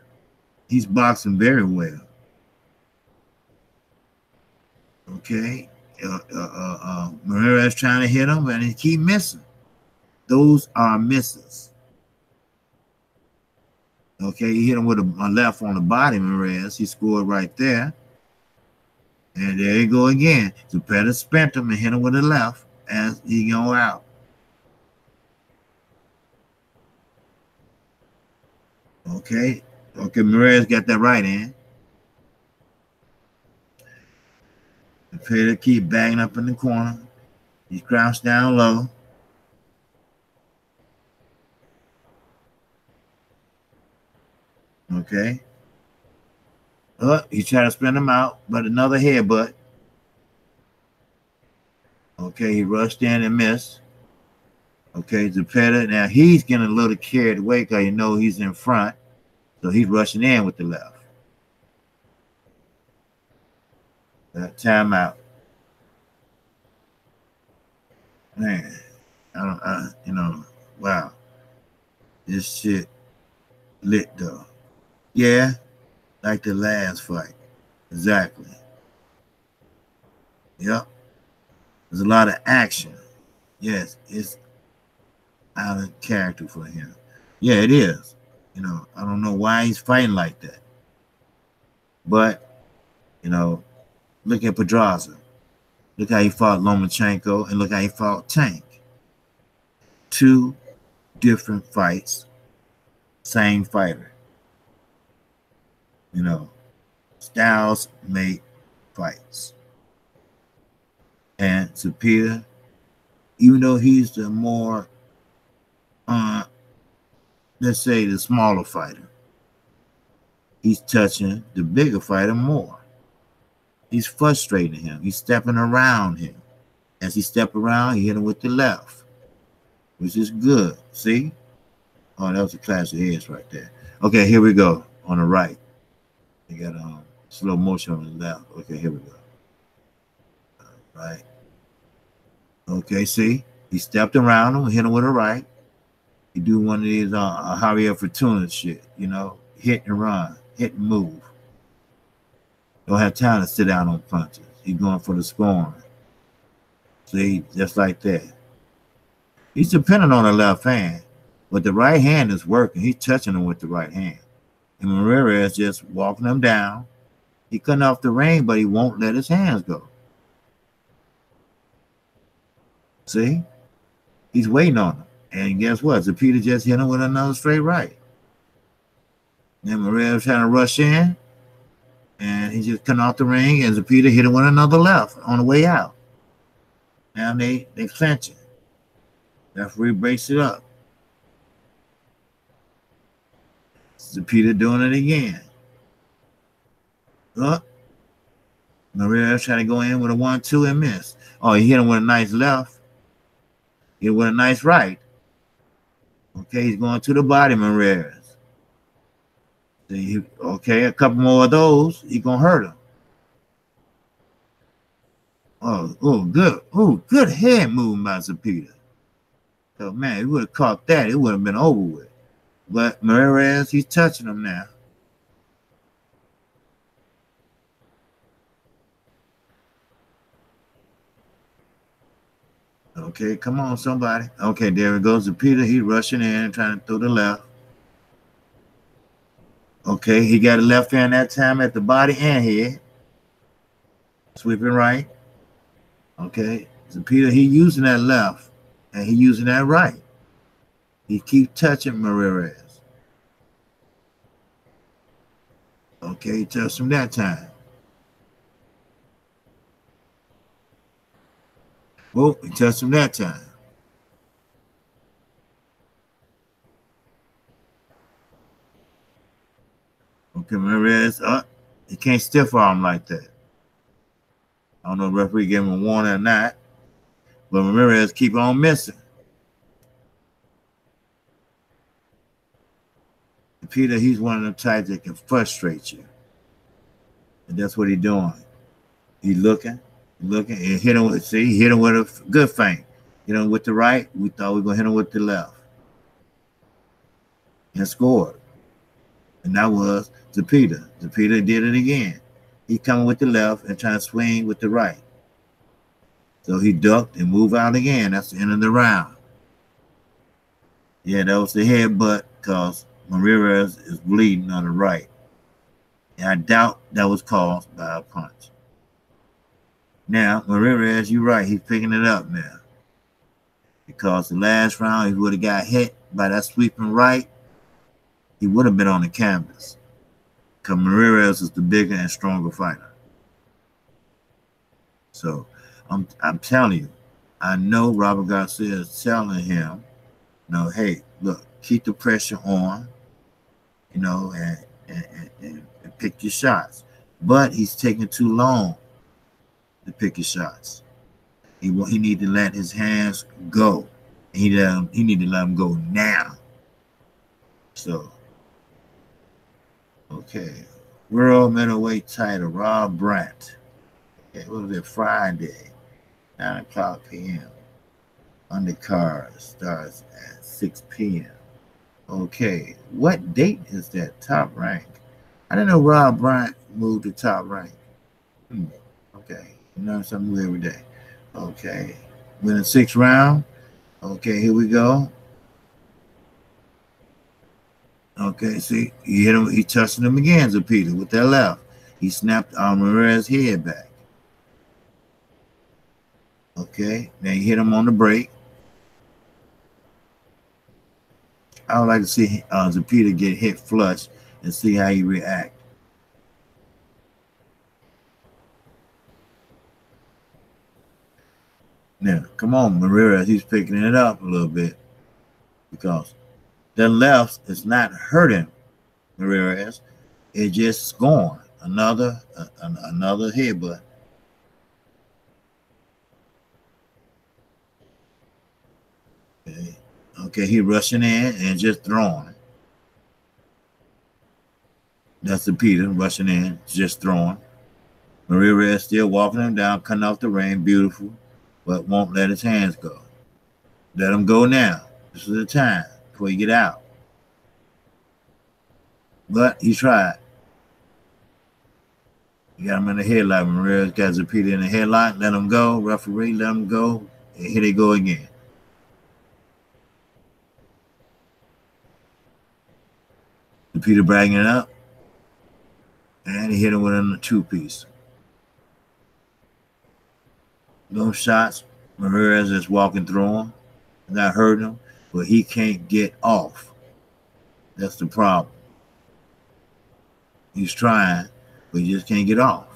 He's boxing very well. Okay. Ramirez trying to hit him, and he keep missing. Those are misses. Okay, he hit him with a left on the body, Ramirez. He scored right there. And there you go again. Zepeda spent him and hit him with a left as he go out. Okay. Okay, Ramirez got that right in. Zepeda keep banging up in the corner. He's crouched down low. Okay. He tried to spin him out, but another headbutt. Okay, he rushed in and missed. Okay, Zepeda. Now he's getting a little carried away because you know he's in front. So he's rushing in with the left. That timeout. Man, wow. This shit lit though. Yeah, like the last fight. Exactly. Yep. There's a lot of action. Yes, it's out of character for him. Yeah, it is. You know, I don't know why he's fighting like that. But, you know, look at Pedraza. Look how he fought Lomachenko and look how he fought Tank. Two different fights, same fighter. You know, styles make fights. And Zepeda, even though he's the more, let's say the smaller fighter, he's touching the bigger fighter more. He's frustrating him. He's stepping around him. As he step around, he hit him with the left, which is good. See? Oh, that was a clash of heads right there. Okay, here we go on the right. You got slow motion on the left. Okay, here we go. Right. Okay, see? He stepped around him, hit him with a right. He do one of these Javier Fortuna shit, you know, hit and run, hit and move. Don't have time to sit down on punches. He's going for the scoring. See, just like that. He's dependent on the left hand, but the right hand is working. He's touching him with the right hand. And Ramirez just walking him down. He cutting off the ring, but he won't let his hands go. See? He's waiting on him. And guess what? Zepeda just hit him with another straight right. Then Ramirez was trying to rush in, and he just come off the ring, and Zepeda hit him with another left on the way out. Now they clinching. Referee breaks it up. Zepeda doing it again. Up. Ramirez trying to go in with a 1-2 and miss. Oh, he hit him with a nice left. Hit with a nice right. Okay, he's going to the body, Ramirez. Okay, a couple more of those, he's gonna hurt him. Oh, good. Oh, good head movement by Zepeda. So man, he would have caught that, it would have been over with. But Ramirez, he's touching him now. Okay, come on, somebody. Okay, there it goes. Zepeda, he's rushing in and trying to throw the left. Okay, he got a left hand that time at the body and head. Sweeping right. Okay, Zepeda, he using that left and he using that right. He keep touching Ramirez. Okay, he touched him that time. Oh, he touched him that time. Okay, Ramirez, he can't stiff arm like that. I don't know if the referee gave him a warning or not, but Ramirez keep on missing. Zepeda, he's one of them types that can frustrate you. And that's what he's doing. He's looking, and hit him with, see, hit him with a good feint. Hit him with the right, we thought we were going to hit him with the left. And scored. And that was Zepeda. Zepeda did it again. He coming with the left and trying to swing with the right. So he ducked and moved out again. That's the end of the round. Yeah, that was the headbutt because Ramirez is bleeding on the right. And I doubt that was caused by a punch. Now, Ramirez, you're right. He's picking it up now. Because the last round, he would have got hit by that sweeping right. He would have been on the canvas. Because Ramirez is the bigger and stronger fighter. So, I'm telling you, I know Robert Garcia is telling him, hey, look, keep the pressure on, and pick your shots. But he's taking too long to pick his shots. He need to let his hands go. He need to let them go now. So, okay, world middleweight title, Rob Brandt. Okay, what was it? Friday, 9:00 p.m. Undercard starts at 6 p.m. Okay, what date is that? Top rank. I didn't know Rob Brandt moved to top rank. Okay, you learn something new every day. Okay, winning 6th round. Okay, here we go. Okay, see, he hit him. He touching him again, Zepeda, with that left. He snapped Ramirez's head back. Okay, then he hit him on the break. I would like to see Zepeda get hit flush and see how he react. Now, come on, Ramirez, he's picking it up a little bit because the left is not hurting Ramirez. It's just gone. Another headbutt. Okay, he rushing in and just throwing. That's Zepeda rushing in, just throwing. Ramirez still walking him down, cutting off the ring, beautiful, but won't let his hands go. Let him go now. This is the time before you get out. But he tried. You got him in the headlock. Ramirez got Zepeda in the headlock. Let him go. Referee, let him go. And here they go again. Zepeda bragging it up. And he hit him with a 2-piece. No shots. Ramirez is walking through him. not hurting him, but he can't get off. That's the problem. He's trying, but he just can't get off.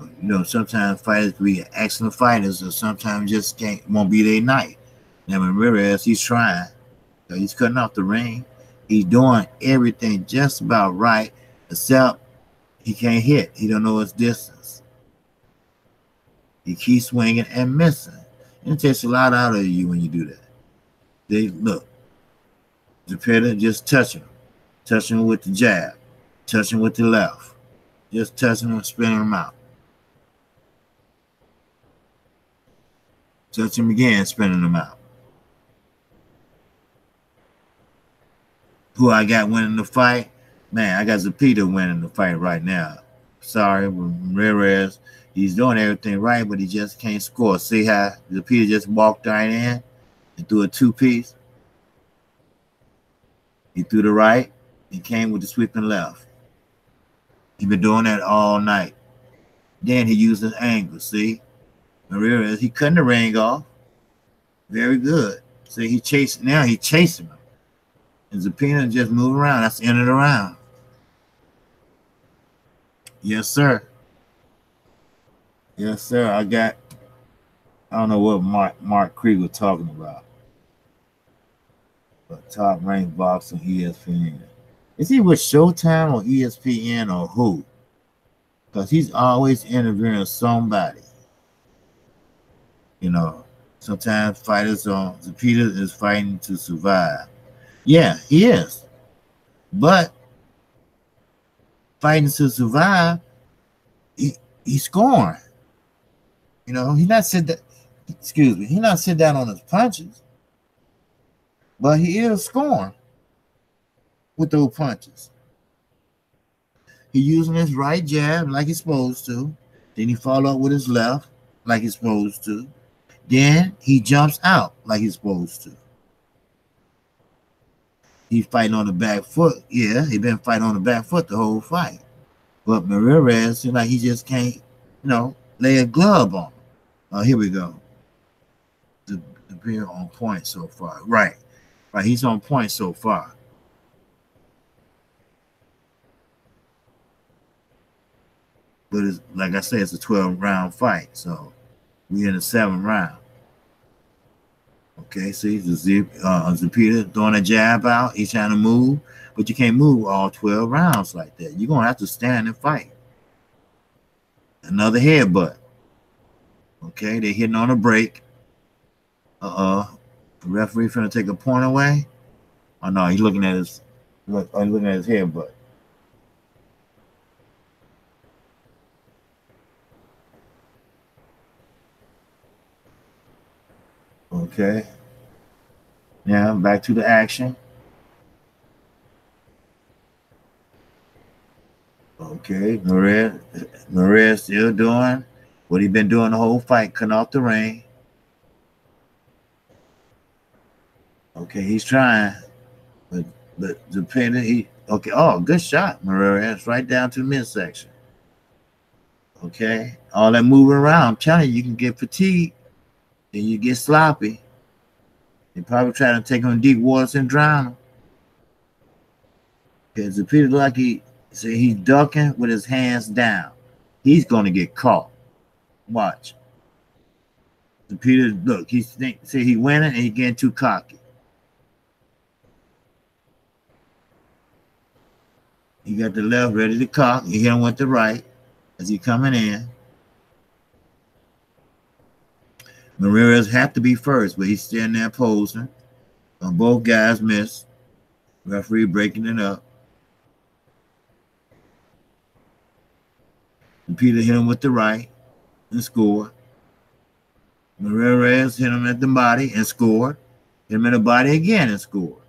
You know, sometimes fighters be excellent fighters, or sometimes just won't be their night. Now, Ramirez, he's trying. He's cutting off the ring. He's doing everything just about right, except he can't hit. He don't know his distance. He keeps swinging and missing. And it takes a lot out of you when you do that. They look. Zepeda just touching him with the jab, touching with the left, just touching him, spinning him out. Touch him again, spinning him out. Who I got winning the fight? Man, I got Zepeda winning the fight right now. Sorry, Ramirez. He's doing everything right, but he just can't score. See how Zepeda just walked right in and threw a two-piece? He threw the right and came with the sweeping left. He's been doing that all night. Then he used his angle, see? Ramirez, he cutting the ring off. Very good. See, he chasing him. And Zepeda just moving around. That's the end of the round. Yes, sir. Yes, sir. I don't know what Mark Kqkc was talking about. But top ranked box on ESPN. Is he with Showtime or ESPN or who? Because he's always interviewing somebody. You know, sometimes fighters Zepeda is fighting to survive. Yeah, he is. But fighting to survive, he's scoring. You know, he's not sit down on his punches. But he is scoring with those punches. He's using his right jab like he's supposed to. Then he follow up with his left like he's supposed to. Then he jumps out like he's supposed to. He's fighting on the back foot. Yeah, he's been fighting on the back foot the whole fight. But Ramirez seems like he just can't, lay a glove on him. Here we go. The beer on point so far. Right, he's on point so far. But it's, like I said, it's a 12-round fight. So we're in the 7th round. Okay, see, Zepeda throwing a jab out. He's trying to move, but you can't move all 12 rounds like that. You're going to have to stand and fight. Another headbutt. Okay, they're hitting on a break. The referee finna take a point away. Oh, no, he's looking at his headbutt. Okay. Now back to the action. Okay, Ramirez still doing what he's been doing the whole fight, cutting off the ring. Okay, he's trying, but Zepeda, good shot, Ramirez, right down to the midsection. Okay, all that moving around, I'm telling you can get fatigued. Then you get sloppy. They probably try to take on deep waters and drown him. Because Zepeda like he's ducking with his hands down. He's gonna get caught. Watch. Zepeda, look, he winning and he's getting too cocky. He got the left ready to cock. He hit him with the right as he coming in. Ramirez have to be first, but he's standing there posing. Both guys miss. Referee breaking it up. Zepeda hit him with the right and scored. Ramirez hit him at the body and scored. Hit him in the body again and scored.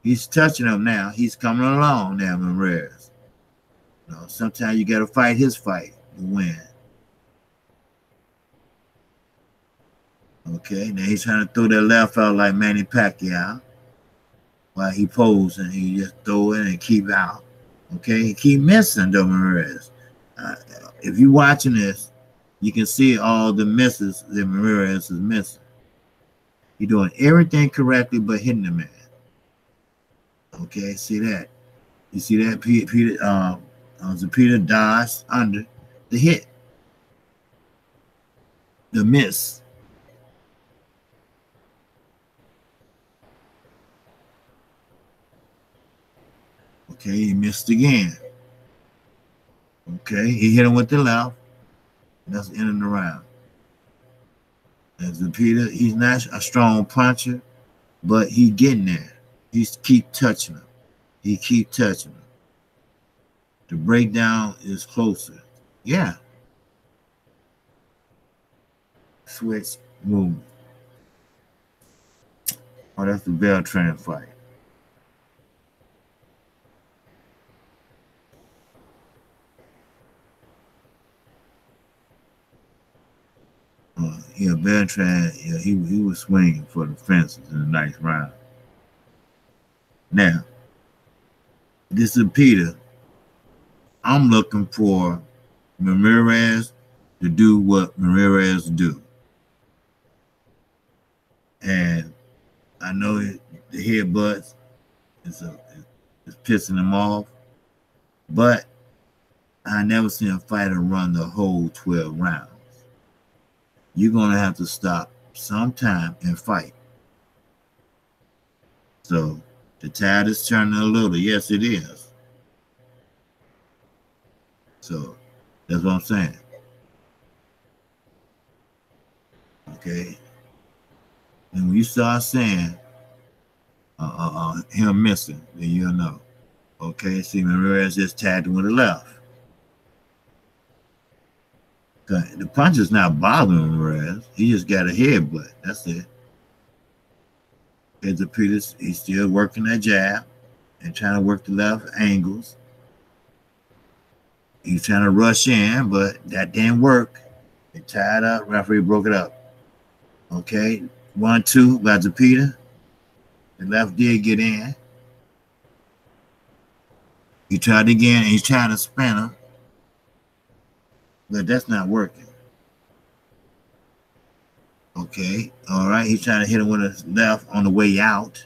He's touching him now. He's coming along now, Ramirez. Sometimes you got to fight his fight to win. Okay, now he's trying to throw that left out like Manny Pacquiao. While he posing, he just throw it and keep out. Okay, he keep missing, though, Ramirez. If you're watching this, you can see all the misses that Ramirez is missing. You're doing everything correctly but hitting the man. Okay, see that? You see that? Zepeda dodged under the hit, the miss. Okay, he missed again. Okay, he hit him with the left. That's the end of the round. And Zepeda, he's not a strong puncher, but he getting there. He keep touching him. He keep touching him. The breakdown is closer. Yeah. Switch movement. Oh, that's the Beltran fight. Yeah, Beltran, yeah, he was swinging for the fences in the ninth round. Now, this is Peter. I'm looking for Ramirez to do what Ramirez do. And I know the headbutts is pissing him off, but I never seen a fighter run the whole 12 rounds. You're going to have to stop sometime and fight. So the tide is turning a little. Yes, it is. So that's what I'm saying. Okay. And when you start saying him missing, then you'll know. Okay, see, Ramirez just tagged him with the left. The punch is not bothering Ramirez. He just got a headbutt. That's it. And Zepeda, he's still working that jab and trying to work the left angles. He's trying to rush in, but that didn't work. They tied up. Referee broke it up. Okay, 1-2 by Zepeda. The left did get in. He tried again, and he's trying to spin him. But that's not working. Okay, all right. He's trying to hit him with his left on the way out.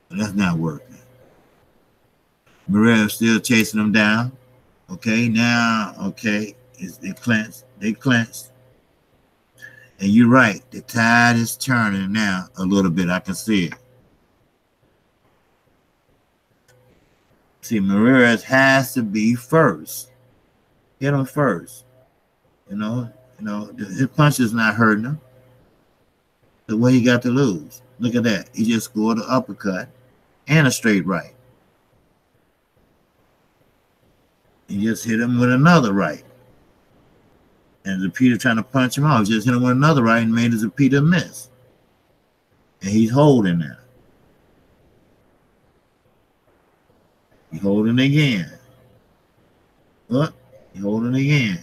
But that's not working. Ramirez still chasing him down. Okay, now, okay, they clenched. They clenched. And you're right. The tide is turning now a little bit. I can see it. See, Ramirez has to be first. Hit him first. You know, his punch is not hurting him. The way he got to lose. Look at that. He just scored an uppercut and a straight right. He just hit him with another right. And Zepeda trying to punch him off. Just hit him with another right and made Zepeda miss. And he's holding now. He's holding again. Look, he's holding again.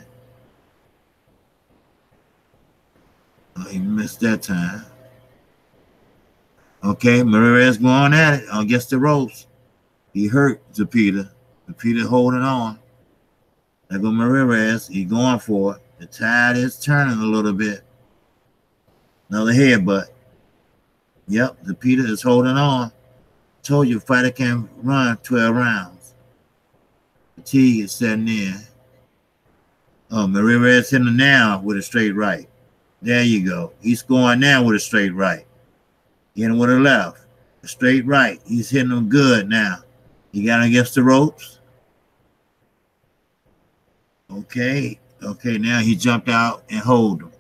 Oh, he missed that time. Okay, Ramirez going at it against the ropes. He hurt Zepeda. Zepeda holding on. There go Ramirez. He's going for it. The tide is turning a little bit. Another headbutt. Yep, Zepeda is holding on. Told you, fighter can run 12 rounds. Fatigue is setting in. Oh, Ramirez hitting him now with a straight right. There you go. He's scoring now with a straight right. Hitting with a left. A straight right. He's hitting him good now. He got him against the ropes. Okay. Okay, now he jumped out and hold him.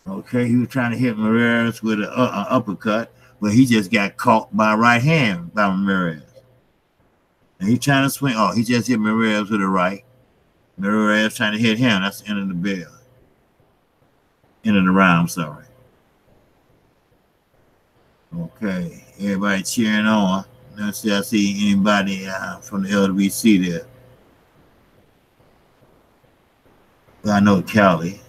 Okay, he was trying to hit Ramirez with an uppercut, but he just got caught by right hand by Ramirez. And he's trying to swing. Oh, he just hit Ramirez with a right. Ramirez trying to hit him. That's the end of the bell. End of the round, I'm sorry. Okay, everybody cheering on. Let's see, I see anybody from the LWC there. Well, I know Cali.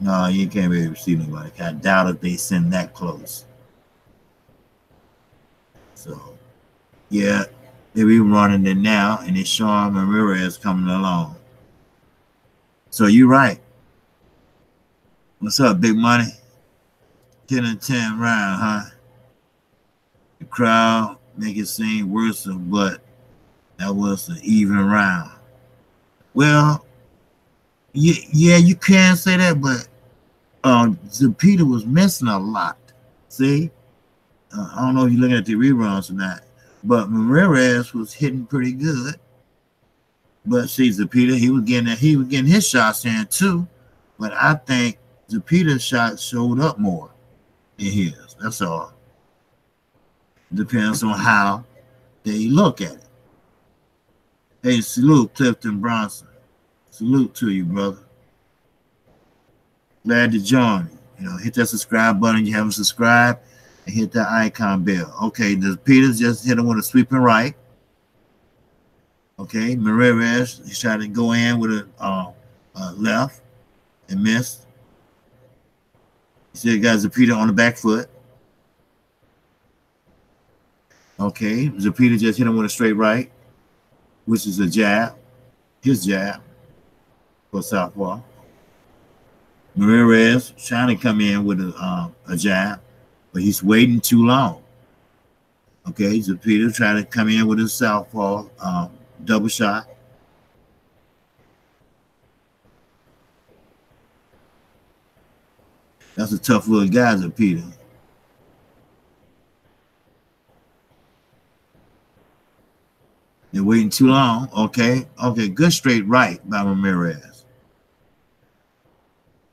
No, you can't really see nobody. I doubt if they send that close. So, yeah, they be running it now, and it's showing Ramirez coming along. So you're right. What's up, big money? 10 and 10 round, huh? The crowd make it seem worse, but that was an even round. Well, yeah, you can say that, but Zepeda was missing a lot. See, I don't know if you're looking at the reruns or not, but Ramirez was hitting pretty good. But see, Zepeda, he was getting his shots in too. But I think Zepeda's shot showed up more than his. That's all. Depends on how they look at it. Hey, salute Clifton Bronson. Salute to you, brother. Glad to join me. Hit that subscribe button. You haven't subscribed, and hit that icon bell. Okay, Peters just hit him with a sweeping right. Okay, Ramirez, he's trying to go in with a left and missed. He still got Zepeda on the back foot. Okay, Zepeda just hit him with a straight right, which is a jab, his jab for southpaw. Ramirez trying to come in with a jab, but he's waiting too long. Okay, Zepeda trying to come in with his southpaw double shot. That's a tough little guy, Zepeda. They're waiting too long. Okay, good straight right by Ramirez.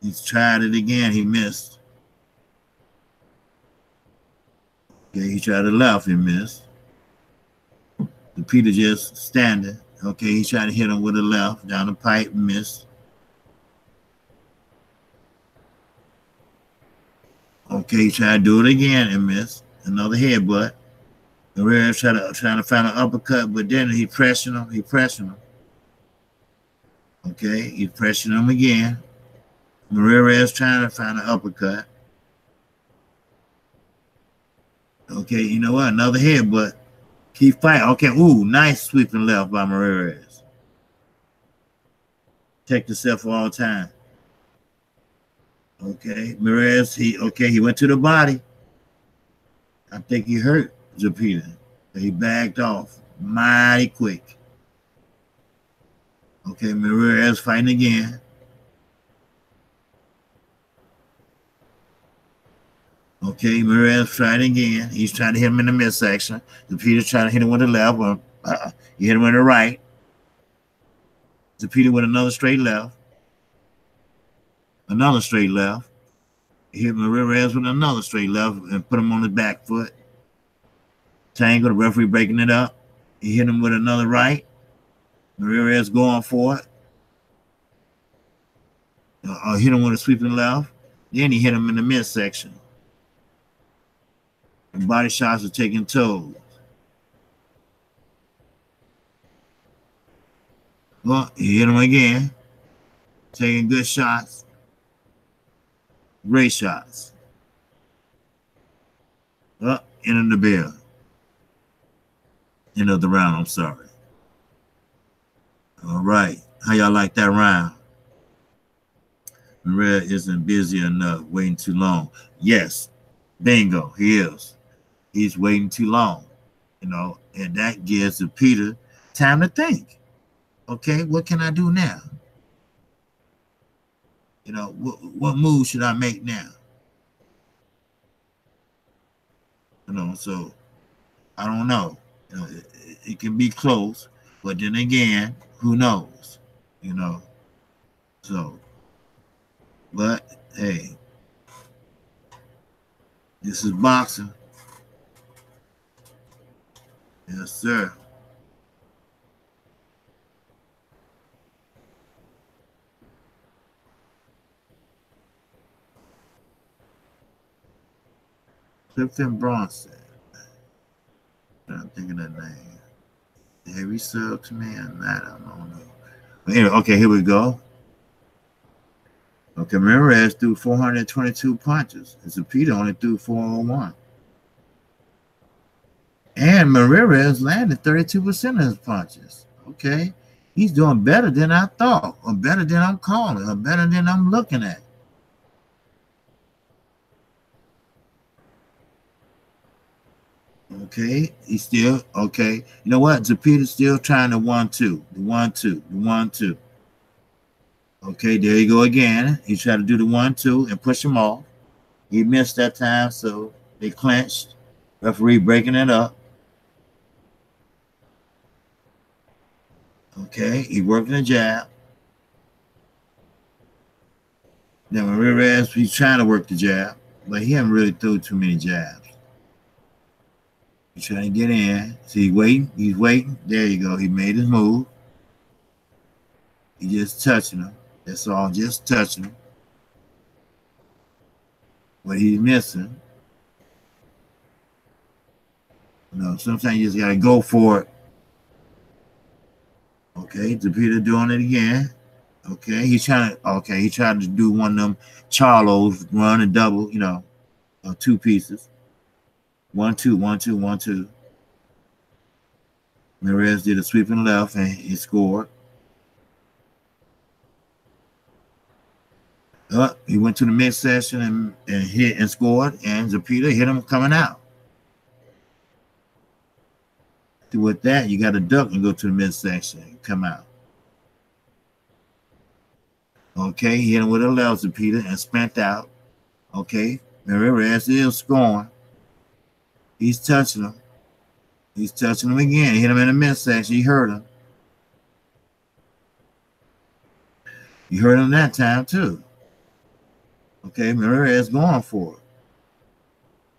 He's tried it again. He missed. Okay, he tried the left. He missed. Zepeda just standing. Okay, he tried to hit him with a left down the pipe. Missed. Okay, he tried to do it again and missed. Another headbutt. Ramirez trying to find an uppercut, but then he pressured him. Okay, he pressured him again. Ramirez trying to find an uppercut. Okay, you know what? Another headbutt. Keep fighting. Okay, ooh, nice sweeping left by Ramirez. Protect yourself all the time. Okay, Ramirez, he went to the body. I think he hurt Zepeda. He backed off mighty quick. Okay, Ramirez fighting again. Okay, Ramirez tried again. He's trying to hit him in the midsection. Zepeda's trying to hit him with the left, or he hit him with the right. Zepeda with another straight left. Another straight left. He hit Ramirez with another straight left and put him on the back foot. Tangle, the referee breaking it up. He hit him with another right. Ramirez going for it. Hit him with a sweeping left. Then he hit him in the midsection. And body shots are taking toll. Well, he hit him again. Taking good shots. Great shots. End of the bell. End of the round, I'm sorry. All right. How y'all like that round? Ramirez isn't busy enough, waiting too long. Yes. Bingo, he is. He's waiting too long. And that gives Zepeda time to think. Okay, what can I do now? What move should I make now? So I don't know. It can be close, but then again, who knows? So, but hey, this is boxing. Yes, sir. Clifton Bronson. I'm thinking that name. Heavy sub to me or not? I don't know. But anyway, okay, here we go. Okay, Ramirez threw 422 punches. And Zepeda only threw 401. And Ramirez landed 32% of his punches. Okay. He's doing better than I thought, or better than I'm calling, or better than I'm looking at. Okay, he's still okay. You know what? Zepeda's still trying the 1-2, the 1-2, the 1-2. Okay, there you go again. He tried to do the 1-2 and push him off. He missed that time, so they clinched. Referee breaking it up. Okay, he working the jab. Now Ramirez, he's trying to work the jab, but he haven't really threw too many jabs. He's trying to get in. See, he's waiting. There you go. He made his move. He just touching him. That's all, just touching him. What he's missing. You know, sometimes you just gotta go for it. Okay, Zepeda doing it again. Okay, he tried to do one of them Charlos, run and double, you know, 2 pieces. 1-2, 1-2, 1-2. Ramirez did a sweeping left and he scored. He went to the midsection and hit and scored, and Zepeda hit him coming out. With that, you got to duck and go to the midsection and come out. Okay, he hit him with a left, Zepeda, and spent out. Okay, Ramirez is scoring. He's touching him. He's touching him again. He hit him in the midsection. He hurt him. He hurt him that time, too. Okay, Ramirez going for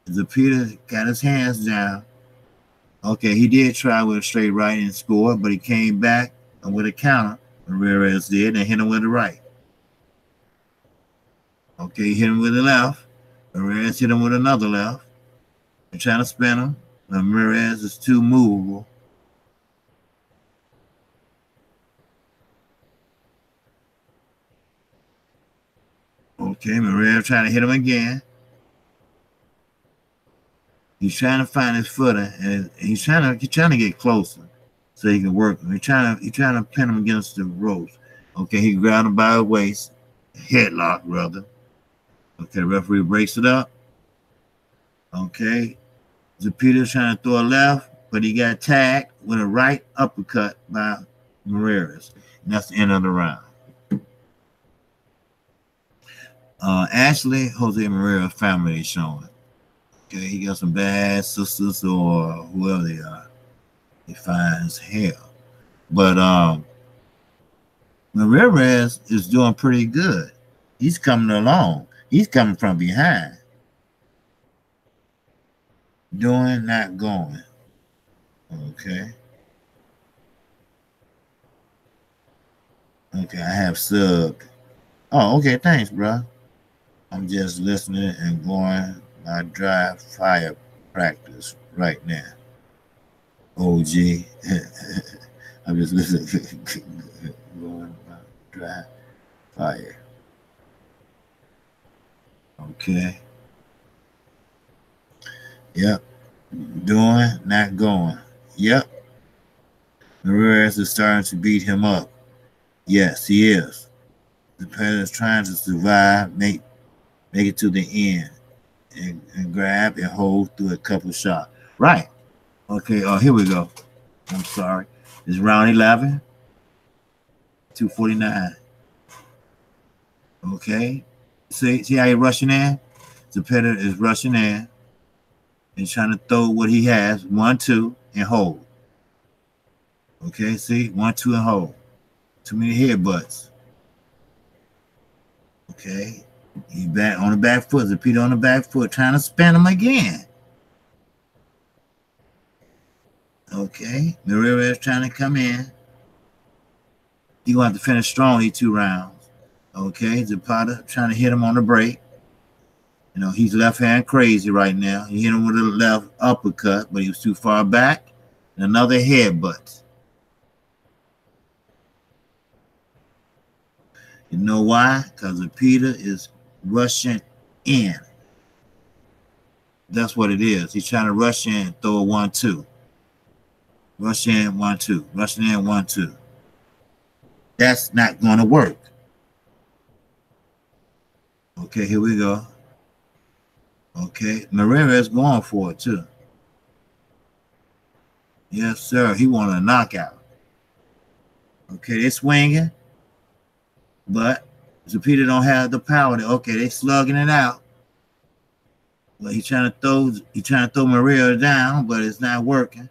it. Zepeda got his hands down. Okay, he did try with a straight right and score, but he came back and with a counter. Ramirez did and hit him with the right. Okay, he hit him with the left. Ramirez hit him with another left. They're trying to spin him. Ramirez is too movable. Okay, Ramirez trying to hit him again. He's trying to find his footing, and he's trying to get closer so he can work him. He's trying to pin him against the ropes. Okay, he grabbed him by the waist, headlock, brother. Okay, the referee breaks it up. Okay, Zepeda's trying to throw a left, but he got tagged with a right uppercut by Ramirez. And that's the end of the round. Ashley, Jose Ramirez family is showing. Okay, he got some bad sisters or whoever they are. They fine as hell. But Ramirez is doing pretty good. He's coming along. He's coming from behind. Doing, not going. Okay. Okay, I have subbed. Oh, okay, thanks, bro. I'm just listening and going my dry fire practice right now. OG. I'm just listening. Going my dry fire. Okay. Yep. Doing, not going. Yep. Ramirez is starting to beat him up. Yes, he is. Zepeda is trying to survive, make it to the end, and grab and hold through a couple shots. Right. Okay, here we go. I'm sorry. It's round 11, 249. Okay. See how he's rushing in? Zepeda is rushing in and trying to throw what he has, 1-2, and hold. Okay, see? 1-2 and hold. Too many headbutts. Okay. He's back on the back foot. Zepeda on the back foot, trying to spin him again. Okay. Ramirez trying to come in. He going to have to finish strong these 2 rounds. Okay. Zepeda trying to hit him on the break. You know, he's left hand crazy right now. He hit him with a left uppercut, but he was too far back. And another headbutt. You know why? Because Zepeda is rushing in. That's what it is. He's trying to rush in, throw a 1-2. Rush in, 1-2. Rushing in, 1-2. That's not going to work. Okay, here we go. Okay, Ramirez going for it too. Yes, sir. He wanted a knockout. Okay, they swinging, but Zepeda don't have the power. Okay, they slugging it out. Well, he's trying to throw Ramirez down, but it's not working.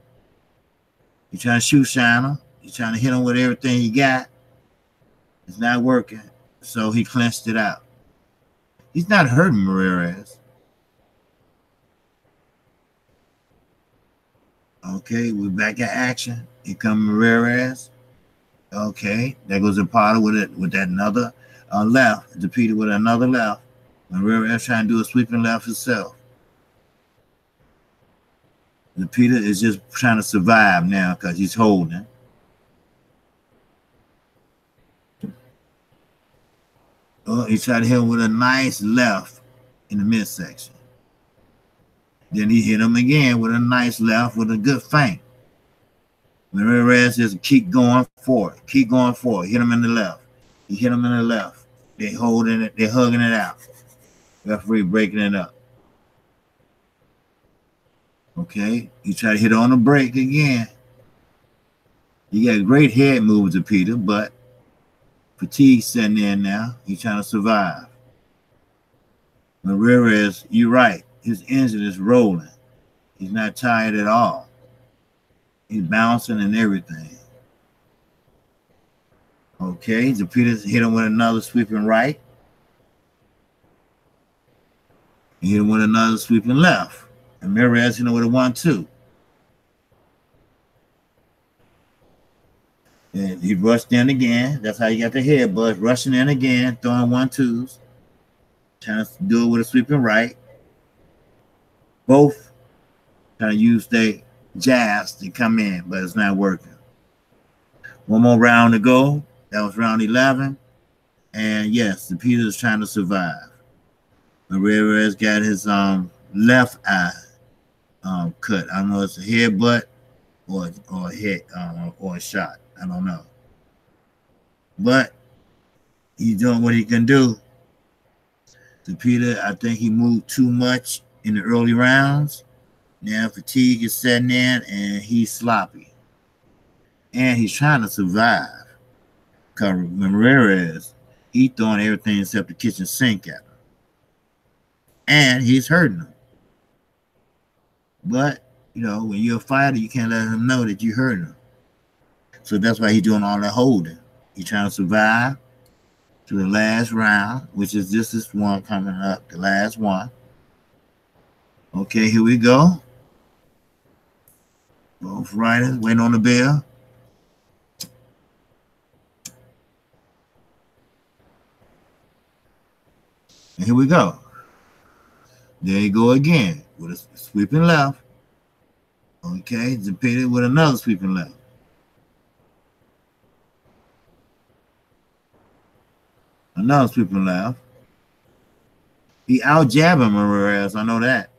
He's trying to shoot Shiner. He's trying to hit him with everything he got. It's not working. So he clenched it out. He's not hurting Ramirez. Okay, we're back at action. Here comes Ramirez. Okay, there goes Zepeda with that another left. Zepeda with another left. Ramirez trying to do a sweeping left himself. Zepeda is just trying to survive now because he's holding. Oh, he tried to hit him with a nice left in the midsection. Then he hit him again with a nice left with a good feint. Ramirez just keep going for it. Keep going for it. Hit him in the left. He hit him in the left. They holding it. They're hugging it out. Referee breaking it up. Okay. He tried to hit on the break again. He got great head moves to Peter, but fatigue setting in now. He's trying to survive. Ramirez, you're right. His engine is rolling. He's not tired at all. He's bouncing and everything. Okay, Zepeda hit him with another sweeping right. He hit him with another sweeping left. And Ramirez hit him with a 1-2. And he rushed in again. That's how you got the head buzz. Rushing in again, throwing 1-2s. Trying to do it with a sweeping right. Both trying to use their jabs to come in, but it's not working. One more round to go. That was round 11. And yes, Zepeda is trying to survive. Ramirez got his left eye cut. I don't know if it's a headbutt or a hit or a shot. I don't know. But he's doing what he can do. Zepeda, I think he moved too much in the early rounds. Now fatigue is setting in and he's sloppy. And he's trying to survive. Because Ramirez, he's throwing everything except the kitchen sink at him. And he's hurting him. But, you know, when you're a fighter, you can't let him know that you're hurting him. So that's why he's doing all that holding. He's trying to survive to the last round, which is this one coming up, the last one. Okay, here we go. Both fighters waiting on the bell. And here we go. There you go again with a sweeping left. Okay, Zepeda with another sweeping left. Another sweeping left. He out jabbing Ramirez, I know that.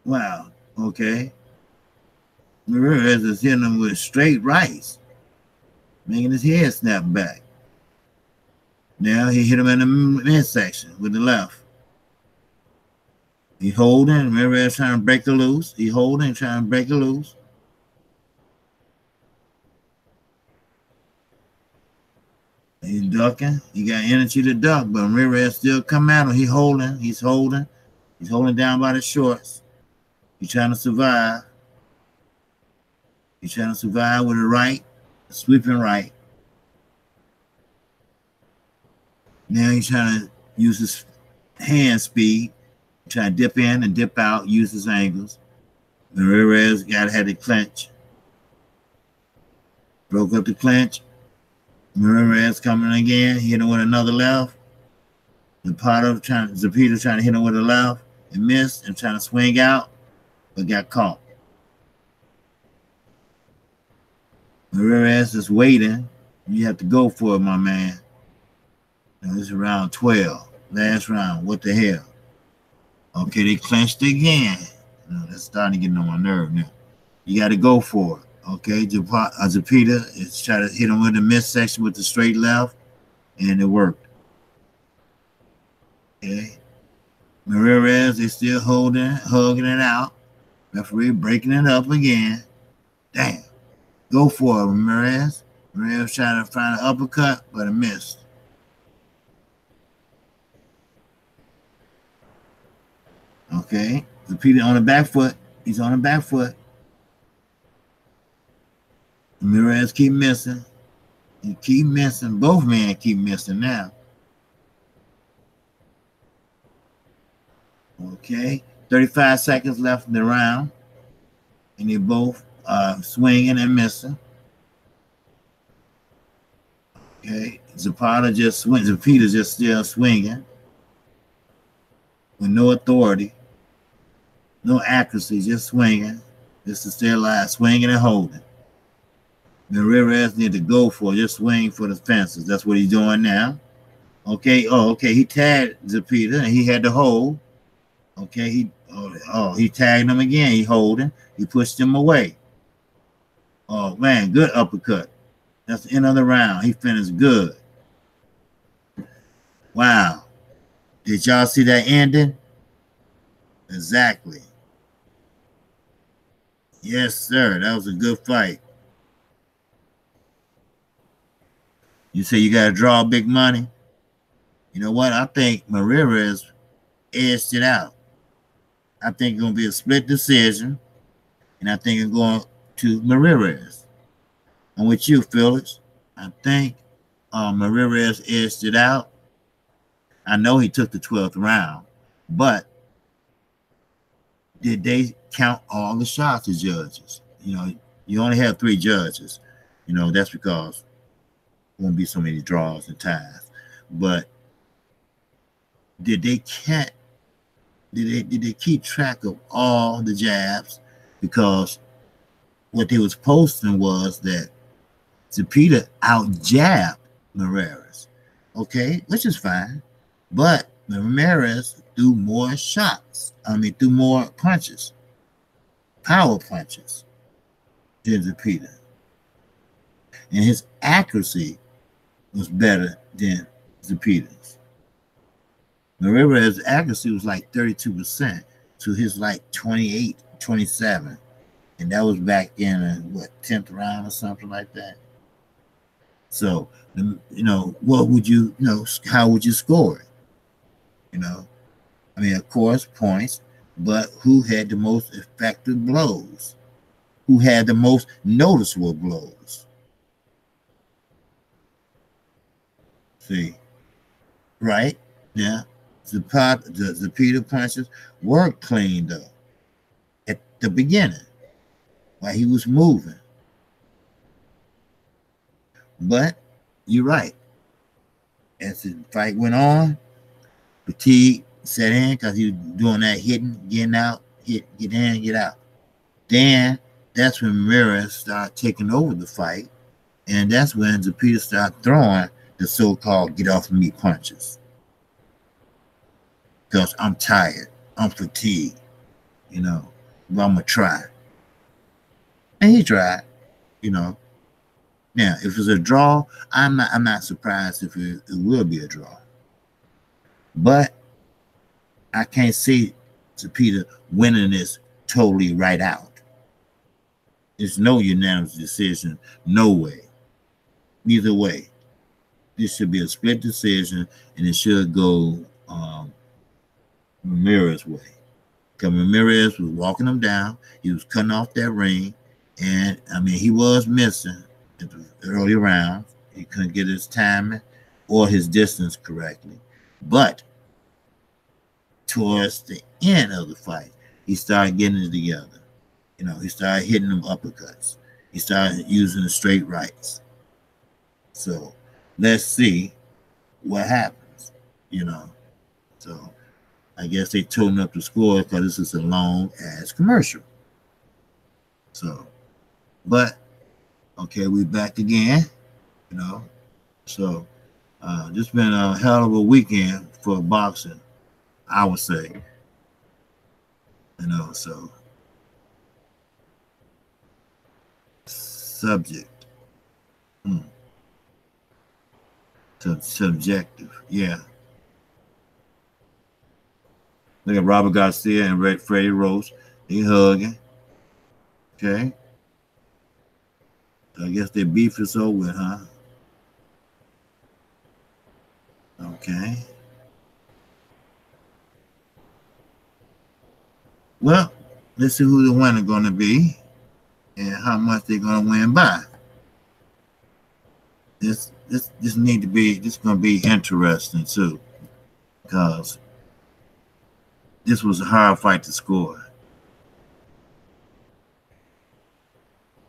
Wow, okay. Ramirez is hitting him with straight rights, making his head snap back. Now he hit him in the midsection with the left. He holding, Ramirez trying to break it loose. He holding, trying to break it loose. He's ducking. He got energy to duck, but Ramirez still come at him. He's holding. He's holding down by the shorts. He's trying to survive. He's trying to survive with a right, a sweeping right. Now he's trying to use his hand speed, trying to dip in and dip out, use his angles. Ramirez had to clinch. Broke up the clinch. Ramirez coming again, hit him with another left. Zepeda trying to hit him with a left and missed and trying to swing out, but got caught. Ramirez is waiting. You have to go for it, my man. Now this is round 12. Last round. What the hell? Okay, they clinched again. That's starting to get on my nerve now. You got to go for it. Okay, Zepeda is trying to hit him with the midsection with the straight left, and it worked. Okay, Ramirez is still hugging it out. Referee breaking it up again. Damn, go for it, Ramirez. Ramirez trying to find an uppercut, but it missed. Okay, Zepeda on the back foot. He's on the back foot. Ramirez keep missing. He keep missing. Both men keep missing now. Okay, 35 seconds left in the round, and they both swinging and missing. Okay, Zepeda just still swinging with no authority, no accuracy, just swinging. This is still live, swinging and holding. Ramirez need to go for it, just swing for the fences. That's what he's doing now. Okay, okay, he tagged Zepeda and he had to hold. Okay, he tagged him again. He holding. He pushed him away. Oh man, good uppercut. That's the end of the round. He finished good. Wow. Did y'all see that ending? Exactly. Yes, sir. That was a good fight. You say you got to draw big money? You know what? I think Ramirez edged it out. I think it's going to be a split decision, and I think it's going to Ramirez. I'm with you, Phillips. I think Ramirez edged it out. I know he took the 12th round, but did they count all the shots, the judges? You know, you only have 3 judges. You know, that's because there won't be so many draws and ties. But did they keep track of all the jabs? Because what they was posting was that Zepeda out-jabbed Ramirez. Okay, which is fine. But Ramirez threw more shots. Threw more punches. Power punches than Zepeda. And his accuracy was better than Zepeda's. Ramirez's accuracy was like 32% to his like 28, 27. And that was back in, 10th round or something like that. So, what would you, how would you score it? Of course, points, but who had the most effective blows? Who had the most noticeable blows? See, right? Yeah. The Zepeda punches were cleaned up at the beginning while he was moving. But you're right. As the fight went on, fatigue set in because he was doing that hitting, getting out, get in, get out. Then that's when Ramirez started taking over the fight, and that's when Zepeda started throwing the so-called get off of me punches. Because I'm tired, I'm fatigued, but I'm gonna try. And he tried, Now, if it's a draw, I'm not surprised if it will be a draw. But I can't see Zepeda winning this totally right out. There's no unanimous decision, no way. Neither way. This should be a split decision, and it should go Ramirez's way. Because Ramirez was walking him down. He was cutting off that ring. And, he was missing at the early round. He couldn't get his timing or his distance correctly. But towards the end of the fight, he started getting it together. He started hitting them uppercuts. He started using the straight rights. So let's see what happens, So I guess they totaled up the score because this is a long-ass commercial. So, but, okay, we back again, So this has been a hell of a weekend for boxing, I would say. So subject. Subjective. Yeah. Look at Robert Garcia and Freddie Roach. They hugging. Okay. So I guess their beef is over, huh? Okay. Well, let's see who the winner going to be and how much they're going to win by. This going to be interesting too, because this was a hard fight to score.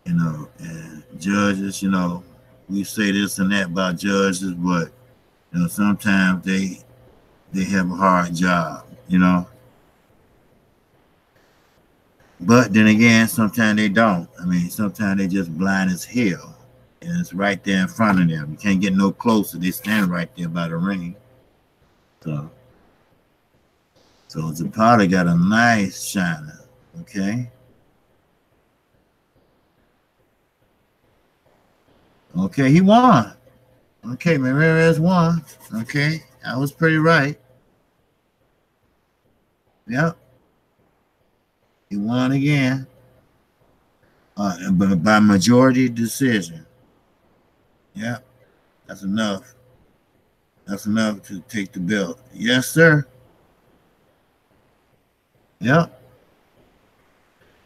You know, and judges, you know, we say this and that about judges, but you know, sometimes they have a hard job, you know. But then again, sometimes they don't. I mean, sometimes they just blind as hell. And it's right there in front of them. You can't get no closer. They stand right there by the ring. So Zepeda got a nice shiner. Okay. Okay, he won. Okay, Ramirez won. Okay, I was pretty right. Yep. He won again. But by majority decision. Yep. That's enough. That's enough to take the belt. Yes, sir. Yep.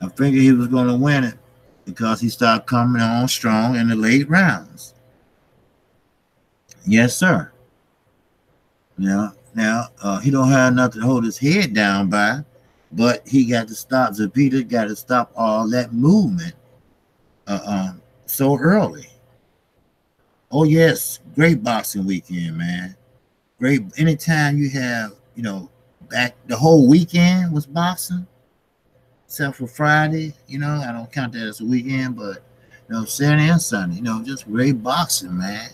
I figured he was going to win it because he started coming on strong in the late rounds. Yes, sir. Now, he don't have nothing to hold his head down by, but he got to stop. Zepeda got to stop all that movement so early. Oh, yes. Great boxing weekend, man. Great. Anytime you have, you know, back the whole weekend was boxing, except for Friday. You know, I don't count that as a weekend, but, you know, Saturday and Sunday, you know, just great boxing, man.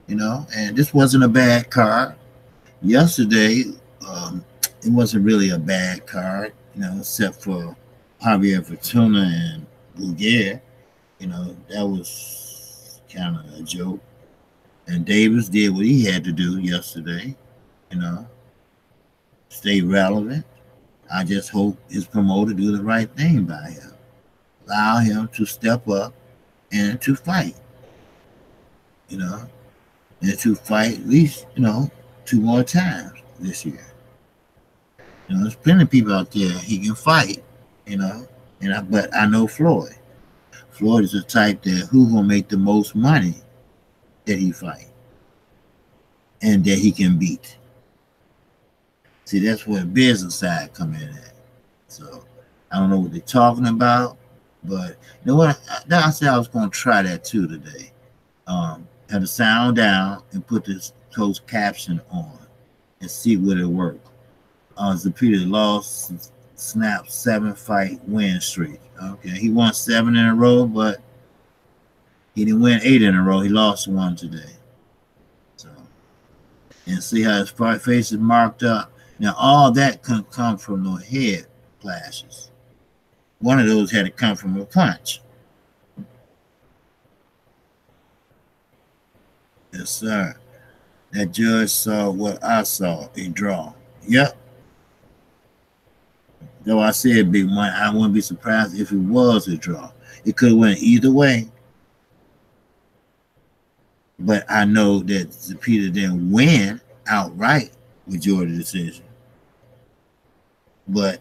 You know, and this wasn't a bad card. Yesterday, it wasn't really a bad card, you know, except for Javier Fortuna and Bulgaria. You know, that was kind of a joke. And Davis did what he had to do yesterday, you know, stay relevant. I just hope his promoter do the right thing by him. Allow him to step up and to fight, you know, and to fight at least, you know, 2 more times this year. You know, there's plenty of people out there he can fight, you know, but I know Floyd. Floyd is the type that who gonna make the most money that he fight and that he can beat. See, that's where the business side come in at. So I don't know what they're talking about, but you know what? I said I was gonna try that too today. Have the sound down and put this closed caption on and see would it work. Zepeda lost, snapped 7-fight win streak. Okay, he won 7 in a row, but he didn't win 8 in a row. He lost 1 today. So, and see how his face is marked up. Now, all that can come from no head clashes. One of those had to come from a punch. Yes, sir. That judge saw what I saw, a draw. Yep. Though I said big one, I wouldn't be surprised if it was a draw. It could have went either way. But I know that Zepeda didn't win outright majority decision. But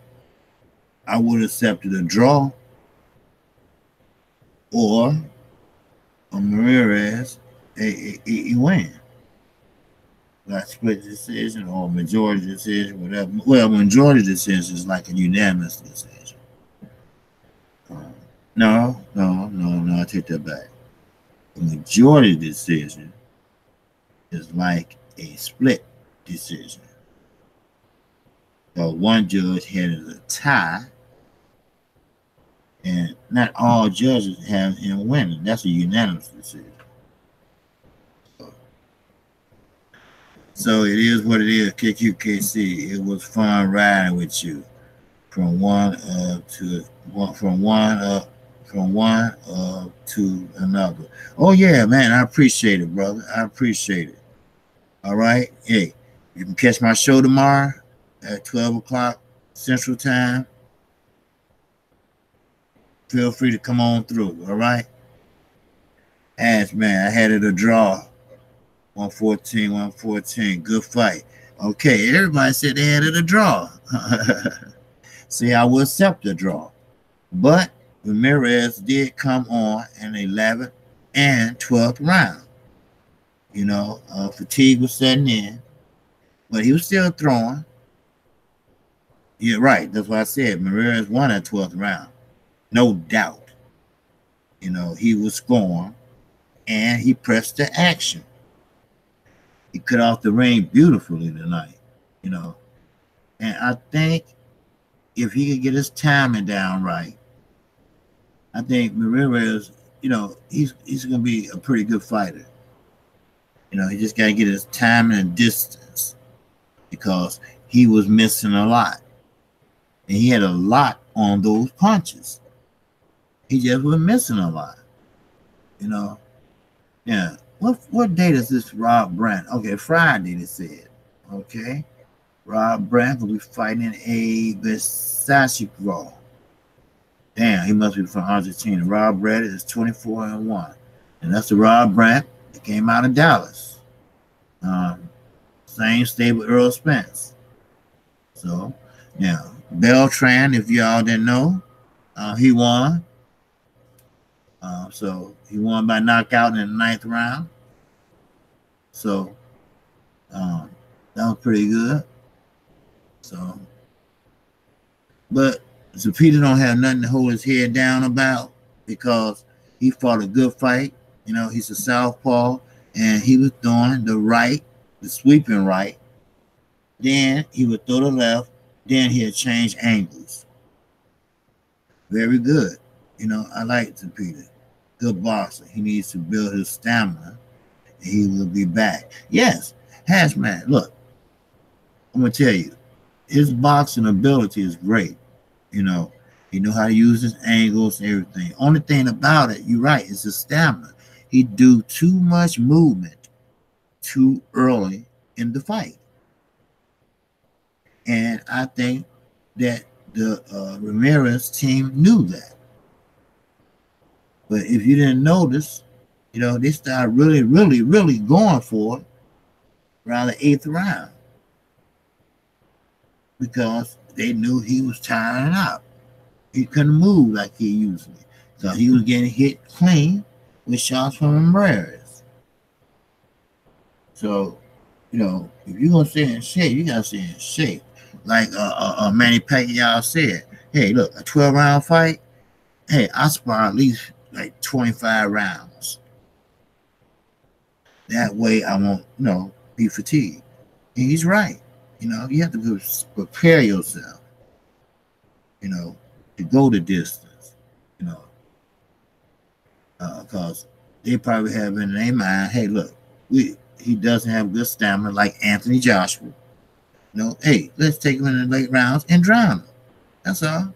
I would have accepted a draw or a Ramirez a win. Like split decision or majority decision, whatever. Well, majority decision is like a unanimous decision. No, I take that back. A majority decision is like a split decision. So one judge had it a tie, and not all judges have him winning. That's a unanimous decision. So it is what it is, Kqkc. It was fun riding with you from one from one to another. Oh yeah, man, I appreciate it, brother. I appreciate it. All right. Hey, you can catch my show tomorrow at 12 o'clock Central Time. Feel free to come on through. All right. As man, I had it a draw. 114, 114. Good fight. Okay, everybody said they had it a draw. See, I will accept the draw. But Ramirez did come on in the 11th and 12th round. You know, fatigue was setting in, but he was still throwing. Yeah, right. That's what I said. Ramirez won that 12th round. No doubt. You know, he was scoring and he pressed the action. He cut off the ring beautifully tonight, you know. And I think if he could get his timing down right, I think Ramirez, you know, he's going to be a pretty good fighter. You know, he just got to get his timing and distance because he was missing a lot. And he had a lot on those punches. He just was missing a lot, you know. Yeah. What date is this Rob Brandt? Okay, Friday they said. Okay. Rob Brandt will be fighting a Versace Raw. Damn, he must be from Argentina. Rob Brandt is 24-1. And that's the Rob Brandt that came out of Dallas. Same stable Earl Spence. So, now, Beltran, if y'all didn't know, he won. So he won by knockout in the 9th round. So that was pretty good. So, but Zepeda don't have nothing to hold his head down about because he fought a good fight. You know, he's a southpaw, and he was throwing the right, the sweeping right. Then he would throw the left. Then he'd change angles. Very good. You know, I like Zepeda. Good boxer. He needs to build his stamina, and he will be back. Yes, Hashman, look, I'm going to tell you, his boxing ability is great. You know how to use his angles and everything. Only thing about it, you're right, is his stamina. He do too much movement too early in the fight. And I think that the Ramirez team knew that. But if you didn't notice, you know, they started really going for it around the 8th round because they knew he was tiring out. He couldn't move like he usually. So he was getting hit clean with shots from Ramirez. So, you know, if you're going to stay in shape, you got to stay in shape. Like Manny Pacquiao said, hey, look, a 12-round fight, hey, I spar at least like 25 rounds. That way I won't, you know, be fatigued. And he's right. You know, you have to prepare yourself, you know, to go the distance, you know, because they probably have in their mind, hey, look, he doesn't have good stamina like Anthony Joshua. You know, hey, let's take him in the late rounds and drown him. That's all.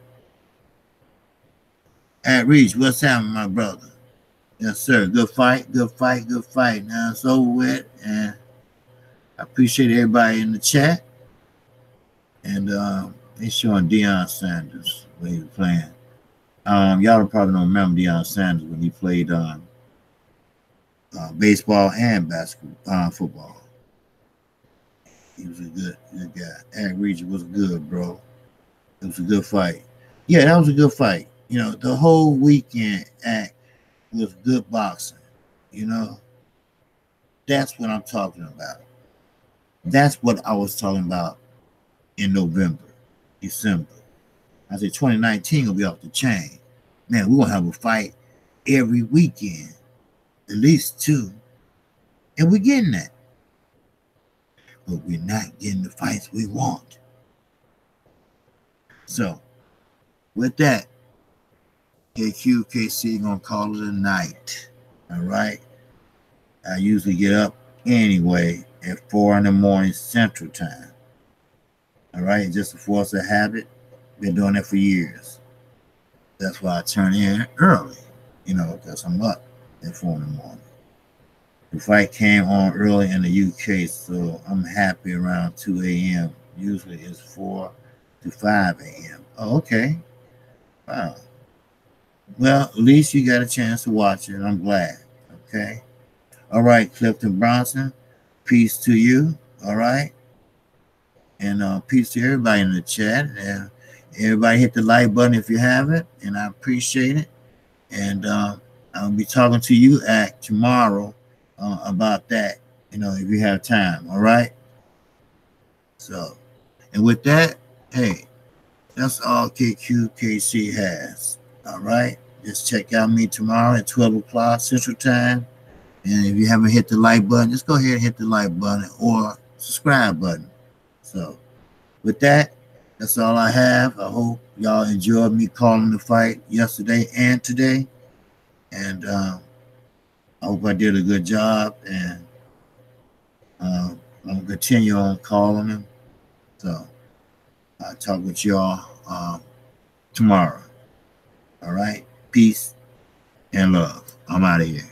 At Reach, what's happening, my brother? Yes, sir. Good fight, good fight, good fight. Now it's over with, and I appreciate everybody in the chat. And they showing Deion Sanders when he was playing. Y'all probably don't remember Deion Sanders when he played baseball and basketball, football. He was a good guy. Ag Region was good, bro. It was a good fight. Yeah, that was a good fight. You know, the whole weekend act was good boxing. You know, that's what I'm talking about. That's what I was talking about in November, December. I said 2019 will be off the chain. Man, we're going to have a fight every weekend, at least 2. And we're getting that. But we're not getting the fights we want. So, with that, Kqkc gonna call it a night. All right. I usually get up anyway at 4 in the morning Central Time. All right, just a force of habit. Been doing that for years. That's why I turn in early, because I'm up at 4 in the morning. The fight came on early in the UK, so I'm happy around 2 a.m. Usually it's 4 to 5 a.m. Oh, okay. Wow. Well, at least you got a chance to watch it. I'm glad. Okay. All right, Clifton Bronson. Peace to you. All right. And peace to everybody in the chat. And everybody hit the like button if you haven't. And I appreciate it. And I'll be talking to you tomorrow about that, if you have time. All right. So, and with that, hey, that's all Kqkc has. All right. Just check out me tomorrow at 12 o'clock Central Time. And if you haven't hit the like button, just go ahead and hit the like button or subscribe button. So, with that, that's all I have. I hope y'all enjoyed me calling the fight yesterday and today. And I hope I did a good job. And I'm going to continue on calling him. So, I'll talk with y'all tomorrow. All right. Peace and love. I'm out of here.